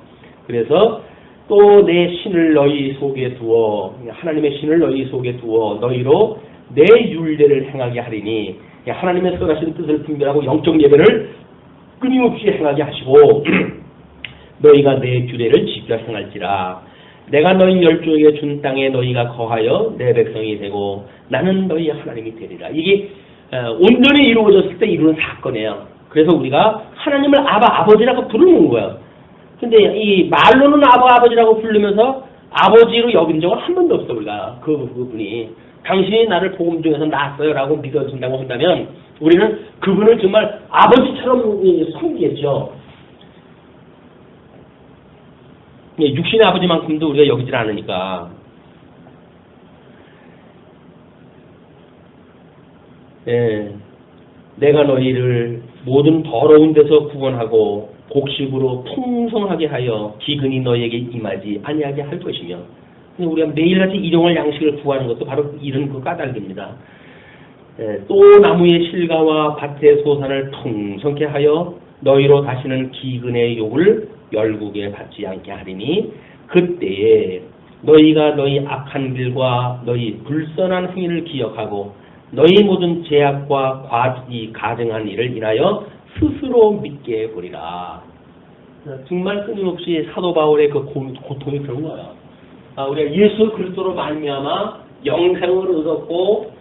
그래서 또 내 신을 너희 속에 두어, 하나님의 신을 너희 속에 두어 너희로 내 율례를 행하게 하리니, 하나님의 선하신 뜻을 분별하고 영적 예배를 끊임없이 행하게 하시고 너희가 내 규례를 지켜 행할지라. 내가 너희 열조에게 준 땅에 너희가 거하여 내 백성이 되고 나는 너희 하나님이 되리라. 이게 온전히 이루어졌을 때 이루는 사건이에요. 그래서 우리가 하나님을 아버지라고 부르는 거예요. 근데 이 말로는 아버지라고 부르면서 아버지로 여긴 적은 한 번도 없어. 우리가 그분이 당신이 나를 복음 중에서 낳았어요 라고 믿어진다고 한다면 우리는 그분을 정말 아버지처럼 섬기겠죠. 육신의 아버지만큼도 우리가 여기질 않으니까. 내가 너희를 모든 더러운 데서 구원하고 곡식으로 풍성하게 하여 기근이 너희에게 임하지 아니하게 할 것이며, 우리가 매일같이 일용할 양식을 구하는 것도 바로 이런 그 까닭입니다. 또 나무의 실과와 밭의 소산을 풍성케 하여 너희로 다시는 기근의 욕을 열국에 받지 않게 하리니 그때에 너희가 너희 악한 길과 너희 불선한 행위를 기억하고 너희 모든 죄악과 이 가증한 일을 인하여 스스로 믿게 보리라. 정말 끊임없이 사도 바울의 그 고통이 그런 거예요. 우리가 예수 그리스도로 말미암아 영생을 얻었고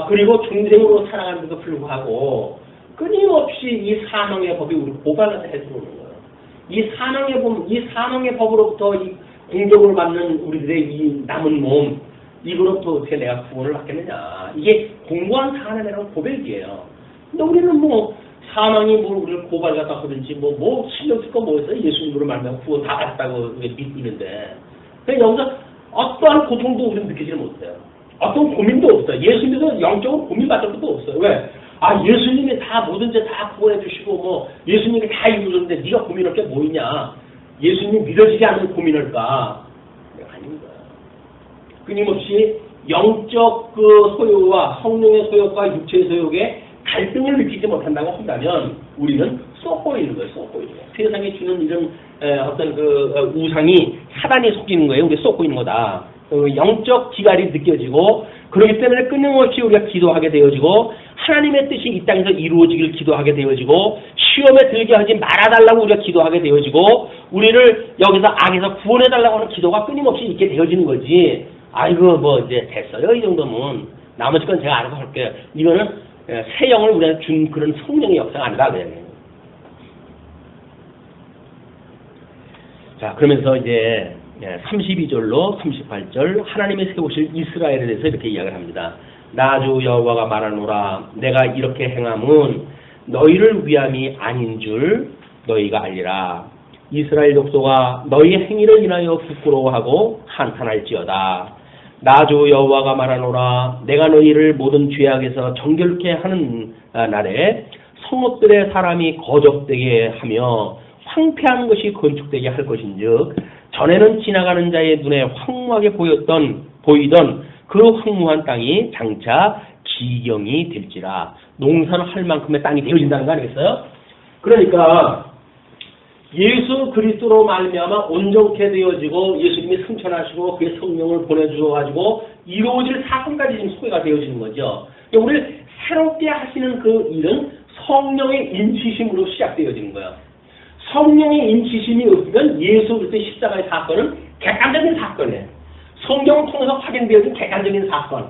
그리고 중생으로 살아가는데도 불구하고 끊임없이 이 사망의 법이 우리 고발을 해주는 거예요. 이 사망의 법으로부터 이 공격을 받는 우리들의 이 남은 몸, 이거로부터 어떻게 내가 구원을 받겠느냐. 이게 공고한 사안에 대한 고백이에요. 근데 우리는 뭐 사망이 뭐 우리를 고발 갖다 하든지 뭐 신경 쓸 거 뭐 있어요? 예수님으로 말하면 구원 다 받았다고 믿는데. 그러니까 여기서 어떠한 고통도 우리는 느끼지 못해요. 어떤 고민도 없어요. 예수님도 영적으로 고민받을 것도 없어요. 왜? 예수님이 다 모든 죄 다 구원해 주시고 뭐 예수님이 다 이루셨는데 네가 고민할 게 뭐 있냐? 예수님이 믿어지지 않는 고민할까? 아닌 거야. 끊임없이 영적 그 소욕과 성령의 소욕과 육체의 소욕에 갈등을 느끼지 못한다고 한다면 우리는 썩고 있는 거예요. 썩고 있는 거예요. 세상에 주는 이런 어떤 그 우상이 사단이 속이는 거예요. 우리 썩고 있는 거다. 영적 기갈이 느껴지고 그렇기 때문에 끊임없이 우리가 기도하게 되어지고 하나님의 뜻이 이 땅에서 이루어지길 기도하게 되어지고 시험에 들게 하지 말아달라고 우리가 기도하게 되어지고 우리를 여기서 악에서 구원해달라고 하는 기도가 끊임없이 있게 되어지는 거지. 아이고 뭐 이제 됐어요 이 정도면 나머지 건 제가 알아서 할게요. 이거는 새 영을 우리한테 준 그런 성령의 역사가 아니다 그래요. 자 그러면서 이제 32절로 38절 하나님이 세우실 이스라엘에 대해서 이렇게 이야기를 합니다. 나 주 여호와가 말하노라 내가 이렇게 행함은 너희를 위함이 아닌 줄 너희가 알리라. 이스라엘 족속아 너희의 행위를 인하여 부끄러워하고 한탄할지어다. 나 주 여호와가 말하노라 내가 너희를 모든 죄악에서 정결케 하는 날에 성읍들의 사람이 거적되게 하며 황폐한 것이 건축되게 할 것인즉 전에는 지나가는 자의 눈에 황무하게 보이던 그 황무한 땅이 장차 기경이 될지라. 농사를 할 만큼의 땅이 되어진다는 거 아니겠어요? 그러니까 예수 그리스도로 말미암아 온전케 되어지고 예수님이 승천하시고 그의 성령을 보내주셔가지고 이루어질 사건까지 지금 소개가 되어지는 거죠. 우리를 새롭게 하시는 그 일은 성령의 인치심으로 시작되어지는 거예요. 성령의 인치심이 없으면 예수 그리스도의 십자가의 사건은 객관적인 사건이에요. 성경을 통해서 확인되어진 객관적인 사건.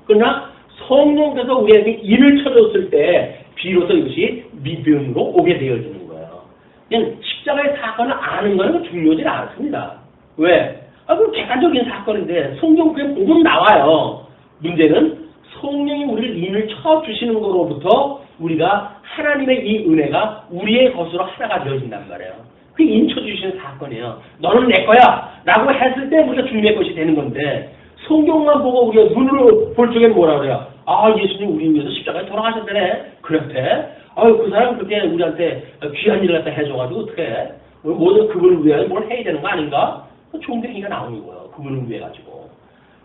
그러나 성령께서 우리에게 인을 쳐줬을 때 비로소 이것이 믿음으로 오게 되어지는 거예요. 그냥 십자가의 사건을 아는 것은 중요하지 않습니다. 왜? 그 객관적인 사건인데 성경 그게 보면 나와요. 문제는 성령이 우리를 인을 쳐주시는 것으로부터 우리가 하나님의 이 은혜가 우리의 것으로 하나가 되어진단 말이에요. 그게 인쳐주시는 사건이에요. 너는 내 거야 라고 했을 때 우리가 주님의 것이 되는 건데 성경만 보고 우리가 눈으로 볼 적에 뭐라 그래요? 예수님 우리 위해서 십자가에 돌아가셨다네. 그랬대? 그 사람 그렇게 우리한테 귀한 일을 갖다 해줘가지고 어떡해? 모든 그분을 위해 뭘 해야 되는 거 아닌가? 좋은 얘기가 나오는 거예요. 그분을 위해 가지고.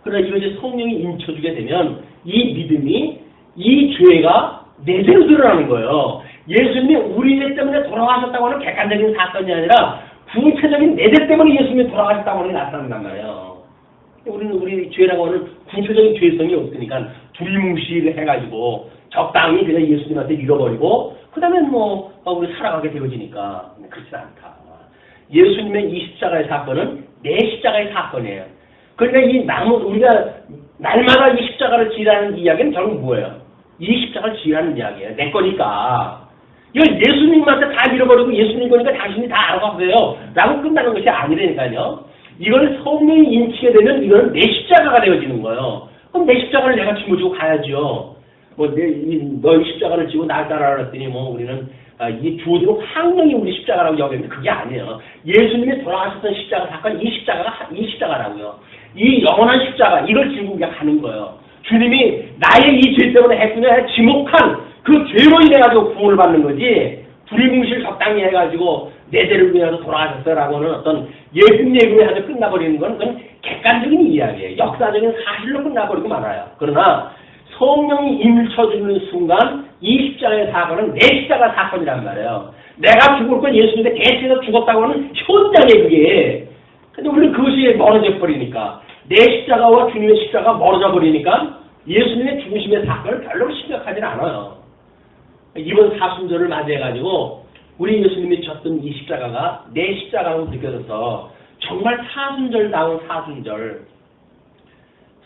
그러나 이것이 성령이 인쳐주게 되면 이 믿음이 이 죄가 내재로 드러나는 거예요. 예수님이 우리 죄 때문에 돌아가셨다고 하는 객관적인 사건이 아니라 구체적인 내 죄 때문에 예수님이 돌아가셨다고 하는 게 나타난단 말이에요. 우리는 우리 죄라고 하는 구체적인 죄성이 없으니까 두리뭉실을 해가지고 적당히 그냥 예수님한테 잃어버리고 그 다음에 우리 살아가게 되어지니까 그렇지 않다. 예수님의 이 십자가의 사건은 내 십자가의 사건이에요. 그러니까 우리가 날마다 이 십자가를 지라는 이야기는 결국 뭐예요? 이 십자가를 지라는 이야기예요. 내 거니까. 이걸 예수님한테 다 잃어버리고 예수님 거니까 당신이 다 알아가세요. 라고 끝나는 것이 아니라니까요. 이걸 성령이 인치게 되면 이거는 내 십자가가 되어지는 거예요. 그럼 내 십자가를 내가 짊어지고 가야죠. 너희 십자가를 지고 날 따라라 했더니 우리는 이 주어진 황령이 우리 십자가라고 여기는데 그게 아니에요. 예수님이 돌아가셨던 십자가 사건 이 십자가라고요. 이 영원한 십자가 이걸 지고 우리가 가는 거예요. 주님이 나의 이 죄 때문에 했으면 지목한 그 죄로 인해 가지고 구원을 받는 거지. 두리뭉실 적당히 해가지고 내 죄를 위해서 돌아가셨어라고는 어떤 예수님에 아주 끝나버리는 건 그건 객관적인 이야기예요. 역사적인 사실로 끝나버리고 말아요. 그러나 성령이 임을 쳐주는 순간 이 십자가의 사건은 내 십자가 사건이란 말이에요. 내가 죽을 건 예수님의 대신해서 죽었다고 하는 현장에 그게. 근데 우리는 그것이 멀어져 버리니까 내 십자가와 주님의 십자가가 멀어져 버리니까 예수님의 죽으심의 사건을 별로 심각하진 않아요. 이번 사순절을 맞이해가지고 우리 예수님이 졌던 이 십자가가 내 십자가로 느껴져서 정말 사순절다운 사순절.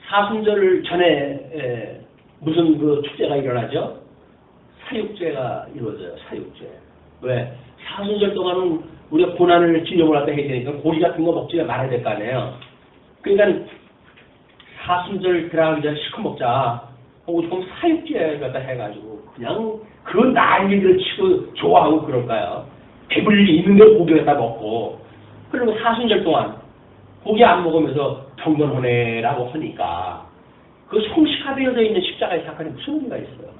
사순절 전에 무슨 그 축제가 일어나죠? 사육제가 이루어져요. 사육제. 왜? 사순절 동안은 우리가 고난을 기념을 할때 해야 되니까 고기 같은 거 먹지 말아야 될 거 아니에요. 그러니까 사순절 들어가기 전에 실컷 먹자. 하고 좀 사육제 갖다 해가지고 그냥 그 난리를 치고 좋아하고 그럴까요? 배불리 있는 대로 고기 갖다 먹고 그리고 사순절 동안 고기 안 먹으면서 경건하네라고 하니까 그 형식화되어져 있는 십자가의 사건이 무슨 의미가 있어요?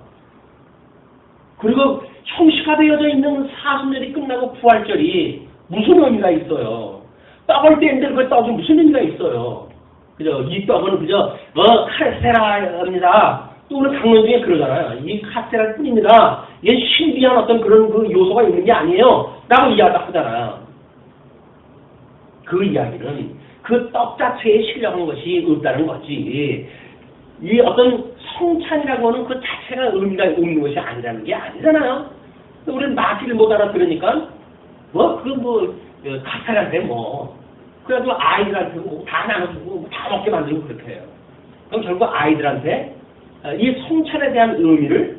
그리고 형식화되어져 있는 사순절이 끝나고 부활절이 무슨 의미가 있어요? 떡을 떼는데 그 떡이 무슨 의미가 있어요? 그죠? 이 떡은 그저 카스테라입니다. 또 우리 강론 중에 그러잖아요. 이 카스테라일 뿐입니다. 얘 신비한 어떤 그런 그 요소가 있는 게 아니에요. 라고 이야기를 하잖아요. 그 이야기는 그 떡 자체에 신령한 것이 없다는 거지. 이 어떤 성찬이라고 하는 그 자체가 의미가 없는 것이 아니라는 게 아니잖아요. 우리는 마티를 못 알아들으니까 카스테라인데 그래도 아이들한테 다 나눠주고 다 먹게 만들고 그렇게 해요. 그럼 결국 아이들한테 이 성찬에 대한 의미를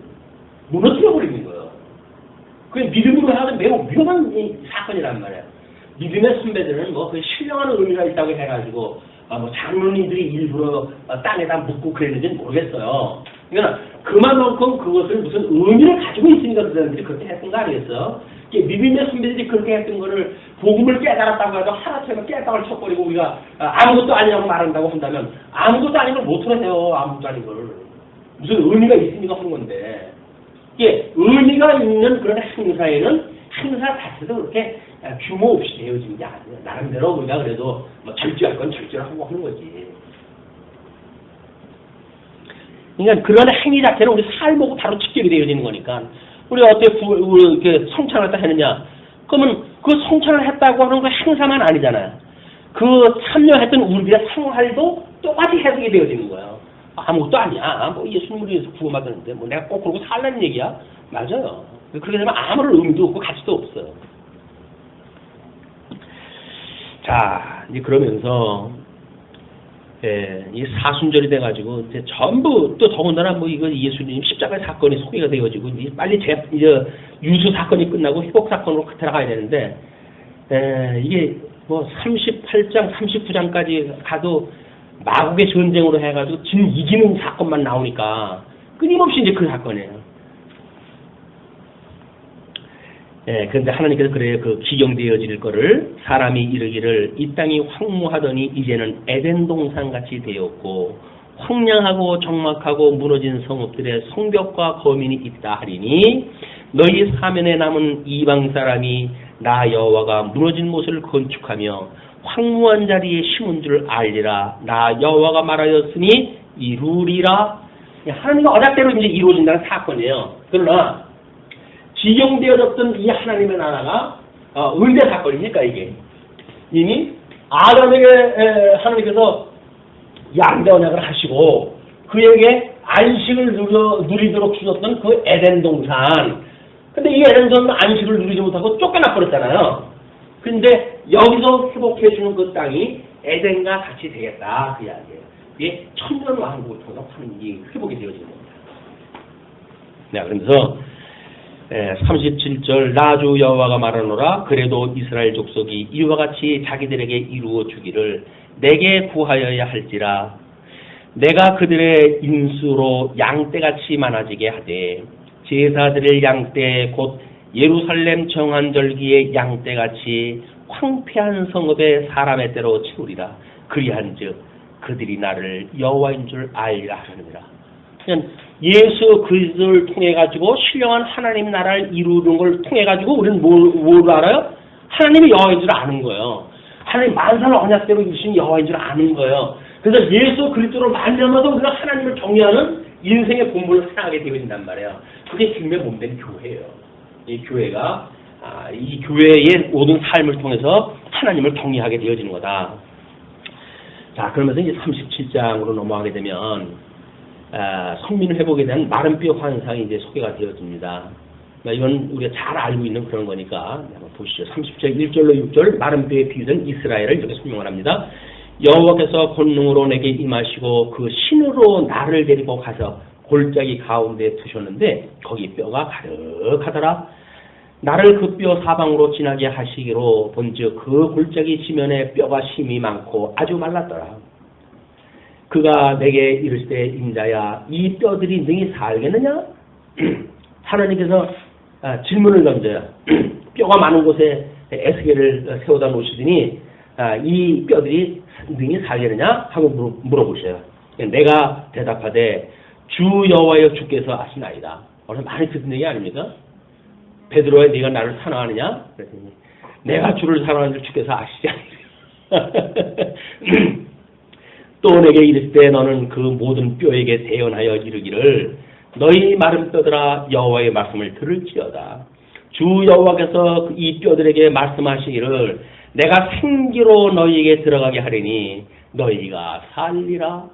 무너뜨려버리는 거예요. 그게 믿음으로 하는 매우 위험한 사건이란 말이에요. 믿음의 선배들은 그 신령한 의미가 있다고 해가지고 장로님들이 일부러 땅에다 묻고 그랬는지는 모르겠어요. 그러니까 그만큼 그것을 무슨 의미를 가지고 있으니까 그 사람들이 그렇게 했던 거 아니겠어요? 믿음의 선배들이 그렇게 했던 거를 복음을 깨달았다고 해도 하나처럼 깨달을 쳐버리고 우리가 아무것도 아니라고 말한다고 한다면 아무것도 아닌 걸 못 하세요. 아무것도 아닌 걸. 무슨 의미가 있으니까 하는 건데 이게 의미가 있는 그런 행사에는 행사 자체도 그렇게 규모 없이 되어진 게 아니에요. 나름대로 우리가 그래도 절제할 건 절제를 하고 하는 거지. 그러니까 그런 행위 자체는 우리 삶하고 바로 직결이 되어지는 거니까 우리가 어떻게 성찬을 딱 했느냐? 그러면 그 성찬을 했다고 하는 그 행사만 아니잖아요. 그 참여했던 우리들의 생활도 똑같이 해석이 되어지는 거예요. 아무것도 아니야. 예수님을 위해서 구원받았는데 내가 꼭 그러고 살라는 얘기야? 맞아요. 그렇게 되면 아무런 의미도 없고 가치도 없어요. 자, 이제 그러면서 이 사순절이 돼가지고 이제 전부 또 더군다나 이거 예수님 십자가의 사건이 소개가 되어지고 이제 빨리 이제 유수 사건이 끝나고 회복 사건으로 들어가야 되는데 이게 38장, 39장까지 가도 마국의 전쟁으로 해가지고 이기는 사건만 나오니까 끊임없이 이제 그 사건이에요. 그런데 하나님께서 그래요. 그 기경되어질 거를 사람이 이르기를 이 땅이 황무하더니 이제는 에덴 동산같이 되었고 황량하고 적막하고 무너진 성읍들의 성벽과 거민이 있다 하리니 너희 사면에 남은 이방 사람이 나 여호와가 무너진 못을 건축하며 황무한 자리에 심은 줄 알리라. 나 여호와가 말하였으니 이루리라. 하나님의 언약대로 이제 이루어진다는 사건이에요. 그러나 지경되어졌던 이 하나님의 나라가 은혜 사건이니까 이게 이미 아담에게 하나님께서 양대 언약을 하시고 그에게 안식을 누리도록 주셨던 그 에덴 동산. 근데 이 에덴 동산은 안식을 누리지 못하고 쫓겨나 버렸잖아요. 근데 여기서 회복해주는 그 땅이 에덴과 같이 되겠다 그 이야기예요. 이게 천년 왕국을 통해서 이 회복이 되어지는 겁니다. 네, 그러면서 37절 나주 여호와가 말하노라 그래도 이스라엘 족속이 이와 같이 자기들에게 이루어 주기를 내게 구하여야 할지라 내가 그들의 인수로 양떼같이 많아지게 하되 제사드릴 양떼 곧 예루살렘 정한절기의 양떼같이 황폐한 성읍의 사람의 때로 채우리라 그리한즉 그들이 나를 여호와인 줄 알리라 하느니라. 예수 그리스도를 통해 가지고 신령한 하나님 나라를 이루는 걸 통해 가지고 우리는 뭘 알아요? 하나님이 여호와인 줄 아는 거예요. 하나님 만살 언약대로 이루신 여호와인 줄 아는 거예요. 그래서 예수 그리스도로 말미암아서 우리가 하나님을 경외하는 인생의 본분을 살아가게 되어진단 말이에요. 그게 주님의 몸된 교회예요. 이 교회가 이 교회의 모든 삶을 통해서 하나님을 경외하게 되어지는 거다. 자, 그러면서 이제 37장으로 넘어가게 되면 성민 회복에 대한 마른 뼈 환상이 이제 소개가 되어집니다. 이건 우리가 잘 알고 있는 그런 거니까 한번 보시죠. 30절 1절로 6절 마른 뼈에 비유된 이스라엘을 이렇게 설명을 합니다. 여호와께서 권능으로 내게 임하시고 그 신으로 나를 데리고 가서 골짜기 가운데 두셨는데 거기 뼈가 가득하더라. 나를 그 뼈 사방으로 지나게 하시기로 본즉 그 골짜기 지면에 뼈가 심이 많고 아주 말랐더라. 그가 내게 이르시되 인자야 이 뼈들이 능히 살겠느냐? 하나님께서 질문을 던져요. 뼈가 많은 곳에 에스겔을 세워다 놓으시더니 이 뼈들이 능히 살겠느냐? 하고 물어보셔요. 내가 대답하되 주 여호와여 주께서 아시나이다. 오늘 많이 듣는 얘기 아닙니까? 베드로야 네가 나를 사랑하느냐? 그랬더니 내가 주를 사랑하는 줄 주께서 아시지 않느냐. 또 내게 이르시되 너는 그 모든 뼈에게 대언하여 이르기를 너희 마른 뼈들아 여호와의 말씀을 들을지어다. 주 여호와께서 이 뼈들에게 말씀하시기를 내가 생기로 너희에게 들어가게 하리니 너희가 살리라.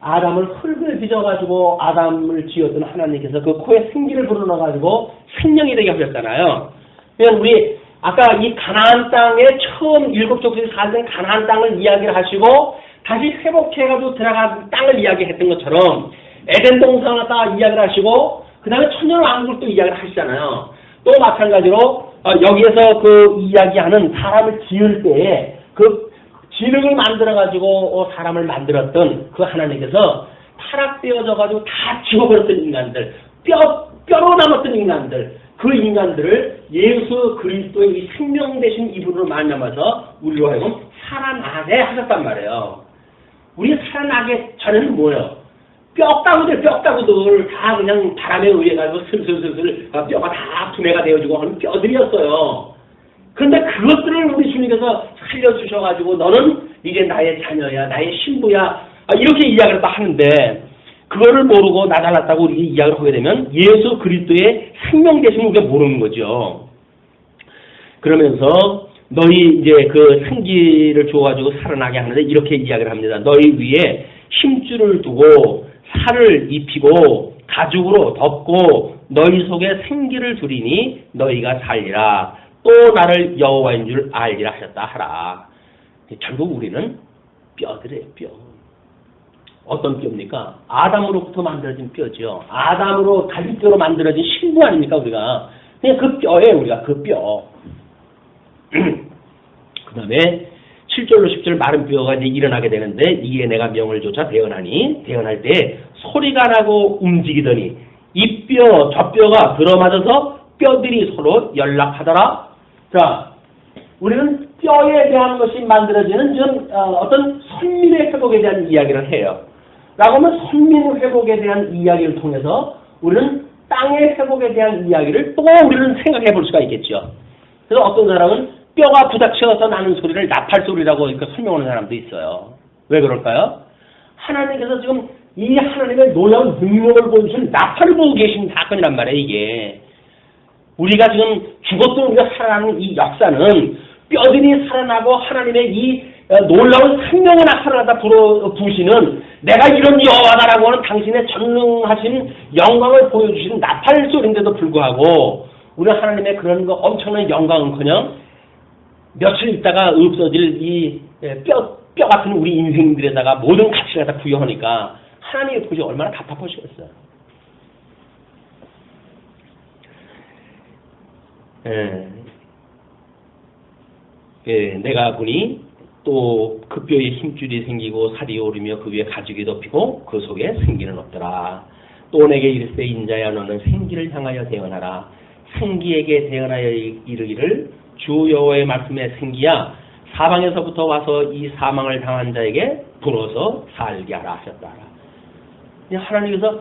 아담을 흙을 빚어가지고 아담을 지었던 하나님께서 그 코에 생기를 불어넣어가지고 생명이 되게 하셨잖아요. 그냥 우리 아까 이 가나안 땅에 처음 일곱 족속이 살던 가나안 땅을 이야기를 하시고 다시 회복해가지고 들어간 땅을 이야기했던 것처럼 에덴 동산을 딱 이야기를 하시고 그 다음에 천년왕국을 또 이야기를 하시잖아요. 또 마찬가지로 여기에서 그 이야기하는 사람을 지을 때에 그 지능을 만들어가지고 사람을 만들었던 그 하나님께서 타락되어져가지고 다 죽어버렸던 인간들, 뼈로 남았던 인간들, 그 인간들을 예수 그리스도의 이 생명 되신 이분으로 만나면서 우리로 하여금 살아나게 하셨단 말이에요. 우리 살아나게 전에는 뭐예요? 뼈다구들 다 그냥 바람에 의해가지고 슬슬슬슬 뼈가 다 분해가 되어지고 하는 뼈들이었어요. 그런데 그것들을 우리 주님께서 살려주셔가지고 너는 이제 나의 자녀야, 나의 신부야, 이렇게 이야기를 딱 하는데 그거를 모르고 나 잘났다고 우리 이야기를 하게 되면 예수 그리스도의 생명 되심을 우리가 모르는 거죠. 그러면서 너희 이제 그 생기를 줘가지고 살아나게 하는데 이렇게 이야기를 합니다. 너희 위에 힘줄을 두고 살을 입히고 가죽으로 덮고 너희 속에 생기를 두리니 너희가 살리라. 또 나를 여호와인 줄 알리라 하셨다 하라. 결국 우리는 뼈들이에요. 뼈. 어떤 뼈입니까? 아담으로부터 만들어진 뼈죠. 아담으로 갈비뼈로 만들어진 신부 아닙니까 우리가. 그냥 그 뼈예요. 우리가 그 뼈. 그 다음에 7절로 10절 마른 뼈가 이제 일어나게 되는데 이에 내가 명을 조차 대언하니 대언할 때 소리가 나고 움직이더니 이 뼈 저 뼈가 들어맞아서 뼈들이 서로 연락하더라. 자, 우리는 뼈에 대한 것이 만들어지는 어떤 선민의 회복에 대한 이야기를 해요. 라고 하면 선민 회복에 대한 이야기를 통해서 우리는 땅의 회복에 대한 이야기를 또 우리는 생각해 볼 수가 있겠죠. 그래서 어떤 사람은 뼈가 부닥쳐서 나는 소리를 나팔 소리라고 설명하는 사람도 있어요. 왜 그럴까요? 하나님께서 지금 이 하나님의 놀라운 능력을 보여주신 나팔을 보고 계신 사건이란 말이에요, 이게. 우리가 지금 죽었던 우리가 살아나는 이 역사는 뼈들이 살아나고 하나님의 이 놀라운 생명을 나타나다 부으시는 내가 이런 여호와다라고 하는 당신의 전능하신 영광을 보여주시는 나팔 소리인데도 불구하고 우리가 하나님의 그런 거 엄청난 영광은커녕 며칠 있다가 없어질 이 뼈 같은 우리 인생들에다가 모든 가치를 다 부여하니까 하나님의 보시 얼마나 답답하시겠어요. 내가 보니 또 그 뼈에 힘줄이 생기고 살이 오르며 그 위에 가죽이 덮이고 그 속에 생기는 없더라. 또 내게 이르시되 인자야 너는 생기를 향하여 대언하라. 생기에게 대언하여 이르기를 주 여호와의 말씀에 생기야 사방에서부터 와서 이 사망을 당한 자에게 불어서 살게 하라 하셨다. 하나님께서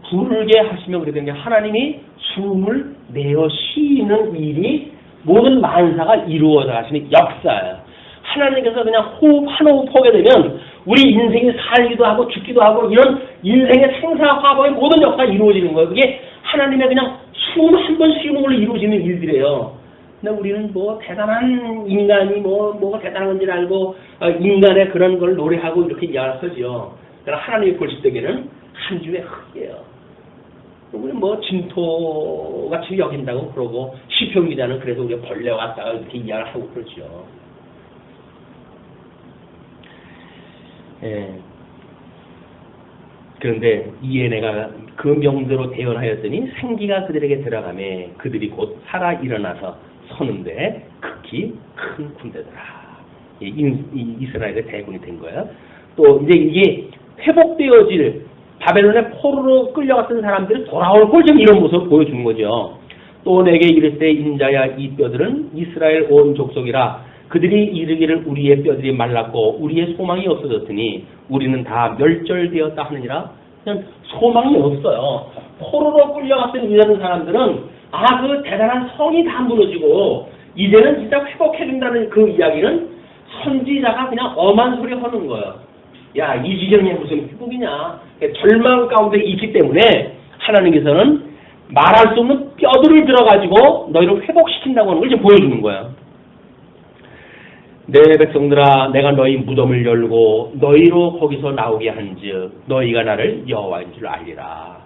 부르게 하시면 그렇게 되는 게 하나님이 숨을 내어 쉬는 일이 모든 만사가 이루어져 가시는 역사예요. 하나님께서 그냥 호흡 한 호흡 하게 되면 우리 인생이 살기도 하고 죽기도 하고 이런 인생의 생사화복의 모든 역사가 이루어지는 거예요. 그게 하나님의 그냥 숨 한 번 쉬는 걸로 이루어지는 일들이에요. 근데 우리는 뭐 대단한 인간이 뭐가 대단한 건지 알고 인간의 그런 걸 노래하고 이렇게 이야기하죠. 그러나 하나님이 보실 때에는 한 주의 흙이에요. 우리는 뭐 진토같이 여긴다고 그러고 시편 기자는 그래서 우리가 벌레 왔다가 이렇게 이야기를 하고 그러죠. 예. 그런데 이에 내가 그 명대로 대언하였더니 생기가 그들에게 들어가매 그들이 곧 살아 일어나서 서는데 극히 큰 군대더라. 이스라엘의 대군이 된 거예요. 또 이제 이게 회복되어질 바벨론의 포로로 끌려갔던 사람들이 돌아올 걸 좀 이런 모습을 보여주는 거죠. 또 내게 이를 때 인자야 이 뼈들은 이스라엘 온 족속이라 그들이 이르기를 우리의 뼈들이 말랐고 우리의 소망이 없어졌으니 우리는 다 멸절되었다 하느니라. 그냥 소망이 없어요. 포로로 끌려갔던 이런 사람들은 그 대단한 성이 다 무너지고 이제는 진짜 회복해준다는 그 이야기는 선지자가 그냥 엄한 소리 하는 거예요. 야, 이 지경이 무슨 회복이냐. 절망 가운데 있기 때문에 하나님께서는 말할 수 없는 뼈들을 들어가지고 너희를 회복시킨다고 하는 걸 이제 보여주는 거예요. 내 백성들아 내가 너희 무덤을 열고 너희로 거기서 나오게 한즉 너희가 나를 여호와인 줄 알리라.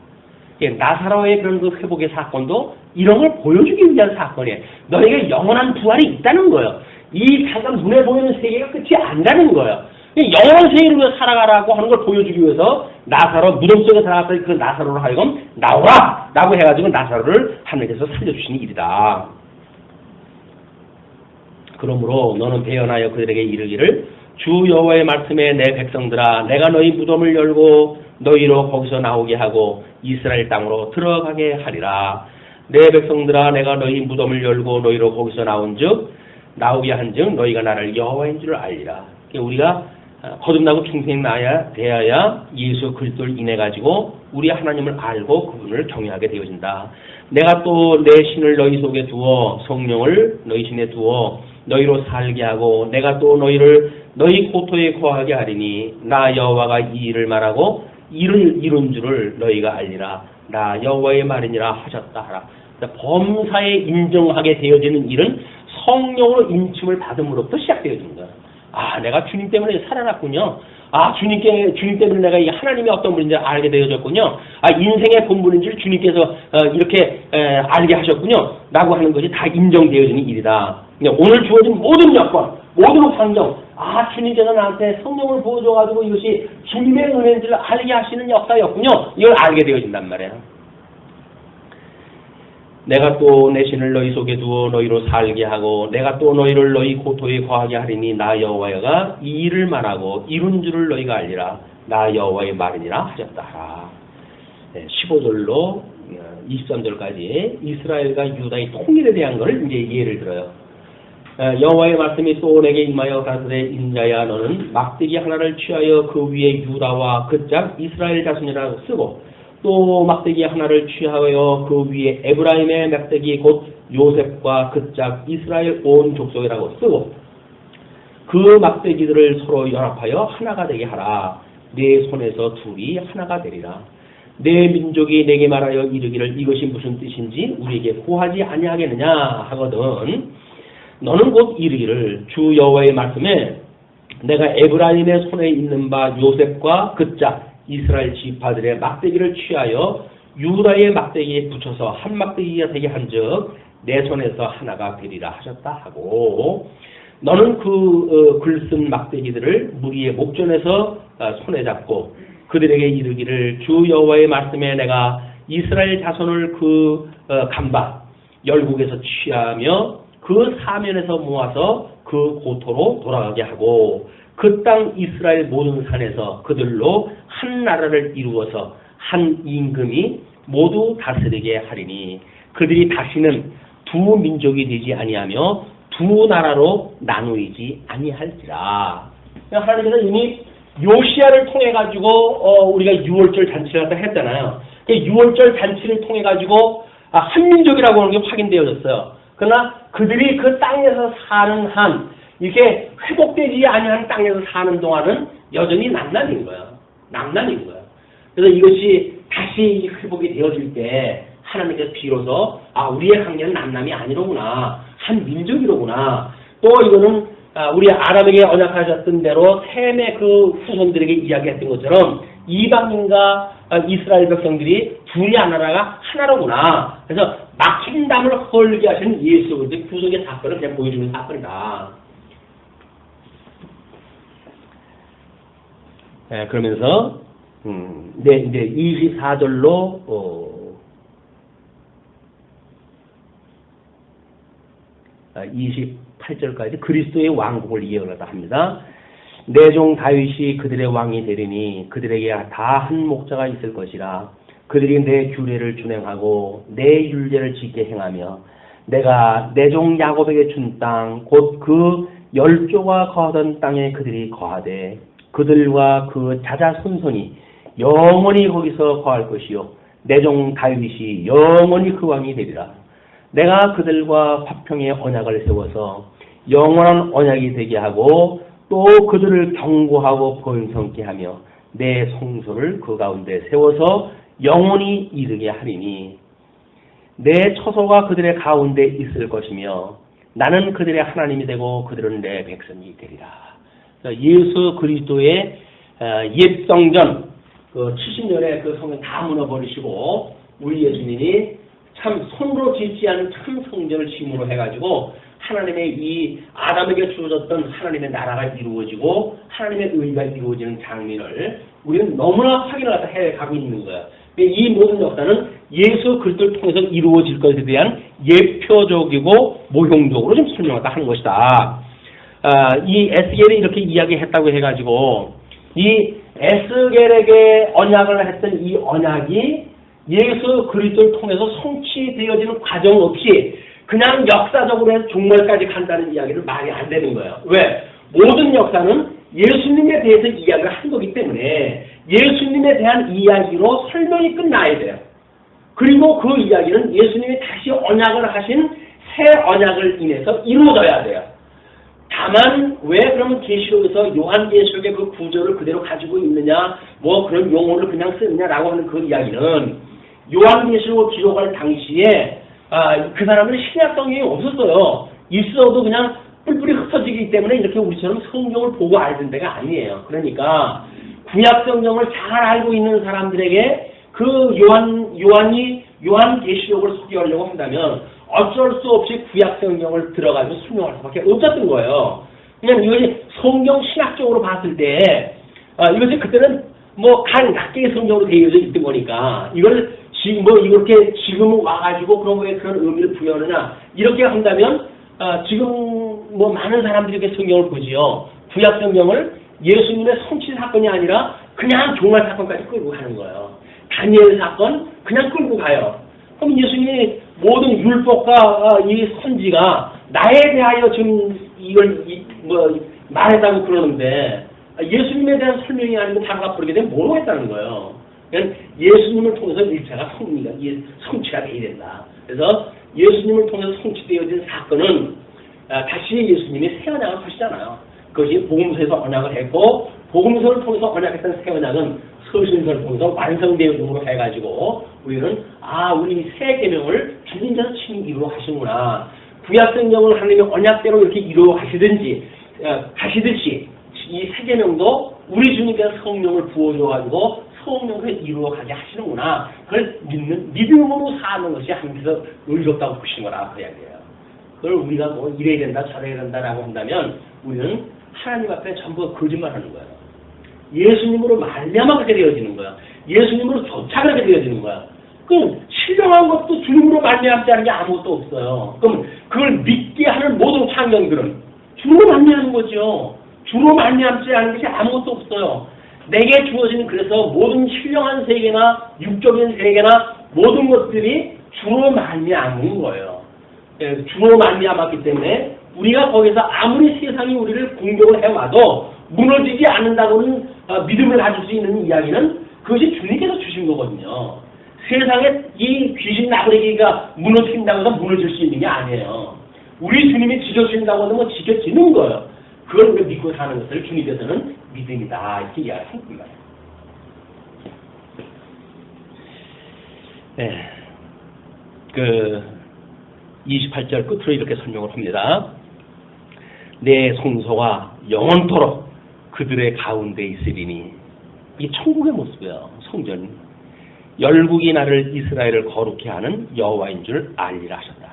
나사로의 그런 그 회복의 사건도 이런 걸 보여주기 위한 사건이에요. 너희가 영원한 부활이 있다는 거예요. 이 잠깐 눈에 보이는 세계가 끝이 아니라는 거예요. 영원한 세계로 살아가라고 하는 걸 보여주기 위해서 나사로 무덤 속에 들어갔던 그 나사로를 하여금 나오라! 라고 해가지고 나사로를 하나님께서 살려주신 일이다. 그러므로 너는 대언하여 그들에게 이르기를 주 여호와의 말씀에 내 백성들아 내가 너희 무덤을 열고 너희로 거기서 나오게 하고 이스라엘 땅으로 들어가게 하리라. 내 백성들아 내가 너희 무덤을 열고 너희로 거기서 나오게 한즉 너희가 나를 여호와인 줄 알리라. 우리가 거듭나고 평생 대하여 예수 그리스도를 인해 가지고 우리 하나님을 알고 그분을 경외하게 되어진다. 내가 또 내 신을 너희 속에 두어 성령을 너희 신에 두어 너희로 살게 하고 내가 또 너희를 너희 고토에 거하게 하리니 나 여호와가 이 일을 말하고 이를 이룬 줄을 너희가 알리라. 나 여호와의 말이니라 하셨다 하라. 범사에 인정하게 되어지는 일은 성령으로 인침을 받음으로부터 시작되어지는 거야. 내가 주님 때문에 살아났군요. 주님 때문에 내가 이 하나님이 어떤 분인지 알게 되어졌군요. 인생의 본분인지를 주님께서 이렇게 알게 하셨군요. 라고 하는 것이 다 인정되어지는 일이다. 오늘 주어진 모든 여건, 모든 환경, 주님께서 나한테 성령을 부어줘가지고 이것이 주님의 은혜인지를 알게 하시는 역사였군요. 이걸 알게 되어진단 말이에요. 내가 또 내 신을 너희 속에 두어 너희로 살게 하고 내가 또 너희를 너희 고토에 거하게 하리니 나 여호와가 이 일을 말하고 이룬 줄을 너희가 알리라. 나 여호와의 말이니라 하셨다 하라. 15절로 23절까지 이스라엘과 유다의 통일에 대한 것을 이제 예를 들어요. 여호와의 말씀이 또 내게 임하여 가라사대 인자야 너는 막대기 하나를 취하여 그 위에 유다와 그 짝 이스라엘 자손이라고 쓰고 또 막대기 하나를 취하여 그 위에 에브라임의 막대기 곧 요셉과 그 짝 이스라엘 온 족속이라고 쓰고 그 막대기들을 서로 연합하여 하나가 되게 하라. 네 손에서 둘이 하나가 되리라. 내 민족이 내게 말하여 이르기를 이것이 무슨 뜻인지 우리에게 고하지 아니하겠느냐 하거든 너는 곧 이르기를 주 여호와의 말씀에 내가 에브라임의 손에 있는 바 요셉과 그 짝 이스라엘 지파들의 막대기를 취하여 유다의 막대기에 붙여서 한 막대기가 되게 한즉 내 손에서 하나가 되리라 하셨다 하고 너는 그 글쓴 막대기들을 무리의 목전에서 손에 잡고 그들에게 이르기를 주 여호와의 말씀에 내가 이스라엘 자손을 그 간바 열국에서 취하며 그 사면에서 모아서 그 고토로 돌아가게 하고 그 땅 이스라엘 모든 산에서 그들로 한 나라를 이루어서 한 임금이 모두 다스리게 하리니 그들이 다시는 두 민족이 되지 아니하며 두 나라로 나누이지 아니할지라. 하나님께서 이미 요시야를 통해 가지고 우리가 6월절 잔치를 갖다 했잖아요. 6월절 잔치를 통해 가지고 한민족이라고 하는 게 확인되어졌어요. 그러나 그들이 그 땅에서 사는 한 이렇게 회복되지 아니한 땅에서 사는 동안은 여전히 남남인 거예요. 남남인 거예요. 그래서 이것이 다시 회복이 되어질 때 하나님께서 비로소 우리의 강렬은 남남이 아니로구나. 한 민족이로구나. 또 이거는 우리 아람에게 언약하셨던 대로 셈의 그 후손들에게 이야기했던 것처럼 이방인과 이스라엘 백성들이 둘이 하나가 하나로구나. 그래서 막힌 담을 헐게 하신 예수 그리스도의 구속의 사건을 그냥 보여주는 사건이다. 그러면서 이제 24절로 28절까지 그리스도의 왕국을 이어가다 합니다. 내 종 다윗이 그들의 왕이 되리니 그들에게 다 한 목자가 있을 것이라. 그들이 내 규례를 준행하고 내 율례를 지게 행하며 내가 내 종 야곱에게 준 땅 곧 그 열조가 거하던 땅에 그들이 거하되 그들과 그 자자손손이 영원히 거기서 거할 것이요 내 종 다윗이 영원히 그 왕이 되리라. 내가 그들과 화평의 언약을 세워서 영원한 언약이 되게 하고 또 그들을 경고하고 번성케 하며 내 성소를 그 가운데 세워서 영원히 이르게 하리니 내 처소가 그들의 가운데 있을 것이며 나는 그들의 하나님이 되고 그들은 내 백성이 되리라. 예수 그리스도의 옛 성전 그 70년에 그 성전 다 무너버리시고 우리 예수님이 참 손으로 짓지 않은 참 성전을 짐으로 해가지고 하나님의 이 아담에게 주어졌던 하나님의 나라가 이루어지고 하나님의 의가 이루어지는 장면을 우리는 너무나 확인을 해가고 있는 거예요. 이 모든 역사는 예수 그리스도를 통해서 이루어질 것에 대한 예표적이고 모형적으로 좀 설명하다 하는 것이다. 이 에스겔이 이렇게 이야기했다고 해가지고 이 에스겔에게 언약을 했던 이 언약이 예수 그리스도를 통해서 성취되어지는 과정 없이 그냥 역사적으로 해서 종말까지 간다는 이야기를 말이 안 되는 거예요. 왜? 모든 역사는 예수님에 대해서 이야기를 한 거기 때문에 예수님에 대한 이야기로 설명이 끝나야 돼요. 그리고 그 이야기는 예수님이 다시 언약을 하신 새 언약을 인해서 이루어져야 돼요. 다만 왜 그러면 계시록에서 요한계시록의 그 구조를 그대로 가지고 있느냐 뭐 그런 용어를 그냥 쓰느냐라고 하는 그 이야기는 요한계시록을 기록할 당시에 그 사람은 신약 성경이 없었어요. 있어도 그냥 뿔뿔이 흩어지기 때문에 이렇게 우리처럼 성경을 보고 알던 데가 아니에요. 그러니까 구약 성경을 잘 알고 있는 사람들에게 그 요한계시록을 소개하려고 한다면 어쩔 수 없이 구약 성경을 들어가지고 설명할 수밖에 없었던 거예요. 그냥 이것이 성경 신학적으로 봤을 때 이것이 그때는 뭐 각개의 성경으로 되어져 있던 거니까 이걸 지금 뭐 이렇게 지금 와가지고 그런 거에 그런 의미를 부여하느냐 이렇게 한다면 지금 뭐 많은 사람들이 이렇게 성경을 보지요. 구약 성경을 예수님의 성취 사건이 아니라 그냥 종말 사건까지 끌고 가는 거예요. 다니엘 사건 그냥 끌고 가요. 그럼 예수님이 모든 율법과 이 선지가 나에 대하여 지금 이걸 말했다고 그러는데 예수님에 대한 설명이 아니면 다가 부르게 되면 모르겠다는 거예요. 그러니까 예수님을 통해서 일체가 성취가 되어야 된다. 그래서 예수님을 통해서 성취되어진 사건은 다시 예수님이 새 언약을 하시잖아요. 그것이 복음서에서 언약을 했고 복음서를 통해서 언약했던 새 언약은 서신서를 통해서 완성되어짐으로 해가지고 우리는 우리 새 계명을 주님께서 친히 이루어 하시는구나. 구약 성경을 하나님의 언약대로 이렇게 이루어 하시듯이 이 새 계명도 우리 주님께서 성령을 부어줘가지고 성령을 이루어가게 하시는구나. 그걸 믿음으로 사는 것이 하나님께서 의롭다고 보시는 거라 그 이야기예요. 그걸 우리가 뭐 이래야 된다 저래야 된다라고 한다면 우리는 하나님 앞에 전부 거짓말하는 거예요. 예수님으로 말미암아 그렇게 되어지는 거야. 예수님으로 조차 그렇게 되어지는 거야. 그럼 신령한 것도 주님으로 말미암지 않은 게 아무것도 없어요. 그럼 그걸 믿게 하는 모든 환경들은 주로 말미암는 거죠. 주로 말미암지 않은 것이 아무것도 없어요. 내게 주어진 그래서 모든 신령한 세계나 육적인 세계나 모든 것들이 주로 말미암은 거예요. 주로 말미암았기 때문에 우리가 거기서 아무리 세상이 우리를 공격을 해와도 무너지지 않는다고는 믿음을 가질 수 있는 이야기는 그것이 주님께서 주신 거거든요. 세상에 이 귀신 나부리기가 무너진다고 해서 무너질 수 있는 게 아니에요. 우리 주님이 지켜주신다고 하면 뭐 지켜지는 거예요. 그걸 우리가 믿고 사는 것을 주님께서는 믿음이다 이렇게 이야기하는 거예요. 네. 28절 끝으로 이렇게 설명을 합니다. 내 성소가 영원토록 그들의 가운데 있으리니. 이게 천국의 모습이에요. 성전. 열국이 나를 이스라엘을 거룩히 하는 여호와인 줄 알리라 하셨다.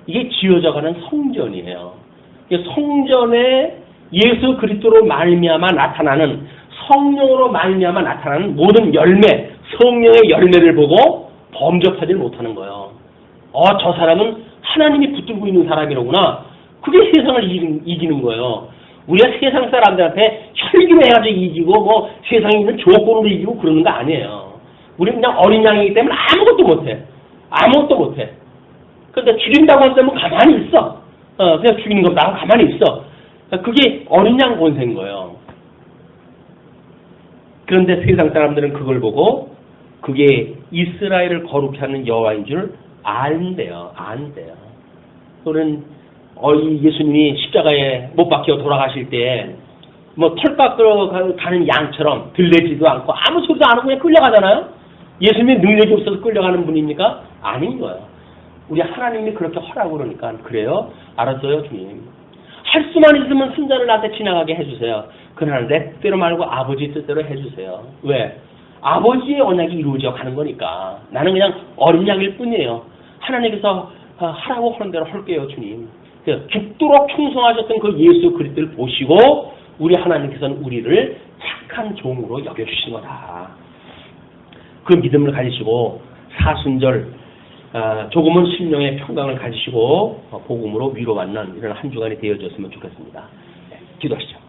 이게 지어져가는 성전이에요. 성전에 예수 그리스도로 말미암아 나타나는, 성령으로 말미암아 나타나는 모든 열매, 성령의 열매를 보고 범접하지 못하는 거예요. 저 사람은 하나님이 붙들고 있는 사람이로구나. 그게 세상을 이기는 거예요. 우리가 세상 사람들한테 혈기해가지고 이기고 뭐 세상에 있는 조건으로 이기고 그러는 거 아니에요. 우리는 그냥 어린 양이기 때문에 아무것도 못해. 아무것도 못해. 근데 죽인다고 한다면 가만히 있어. 그냥 죽이는 것보다 가만히 있어. 그게 어린 양 권세인 거예요. 그런데 세상 사람들은 그걸 보고 그게 이스라엘을 거룩히 하는 여호와인 줄 안대요. 안대요. 또는 예수님이 십자가에 못 박혀 돌아가실 때 뭐 털 깎으러 가는 양처럼 들레지도 않고 아무 소리도 안 하고 그냥 끌려가잖아요. 예수님이 능력이 없어서 끌려가는 분입니까? 아닌 거예요. 우리 하나님이 그렇게 하라고 그러니까 그래요? 알았어요, 주님. 할 수만 있으면 순전을 나한테 지나가게 해주세요. 그러나 내 뜻대로 말고 아버지 뜻대로 해주세요. 왜? 아버지의 언약이 이루어져 가는 거니까. 나는 그냥 어린 양일 뿐이에요. 하나님께서 하라고 하는 대로 할게요, 주님. 죽도록 충성하셨던 그 예수 그리스도를 보시고 우리 하나님께서는 우리를 착한 종으로 여겨주신 거다. 그 믿음을 가지시고 사순절 조금은 심령의 평강을 가지시고 복음으로 위로받는 이런 한 주간이 되어졌으면 좋겠습니다. 기도하시죠.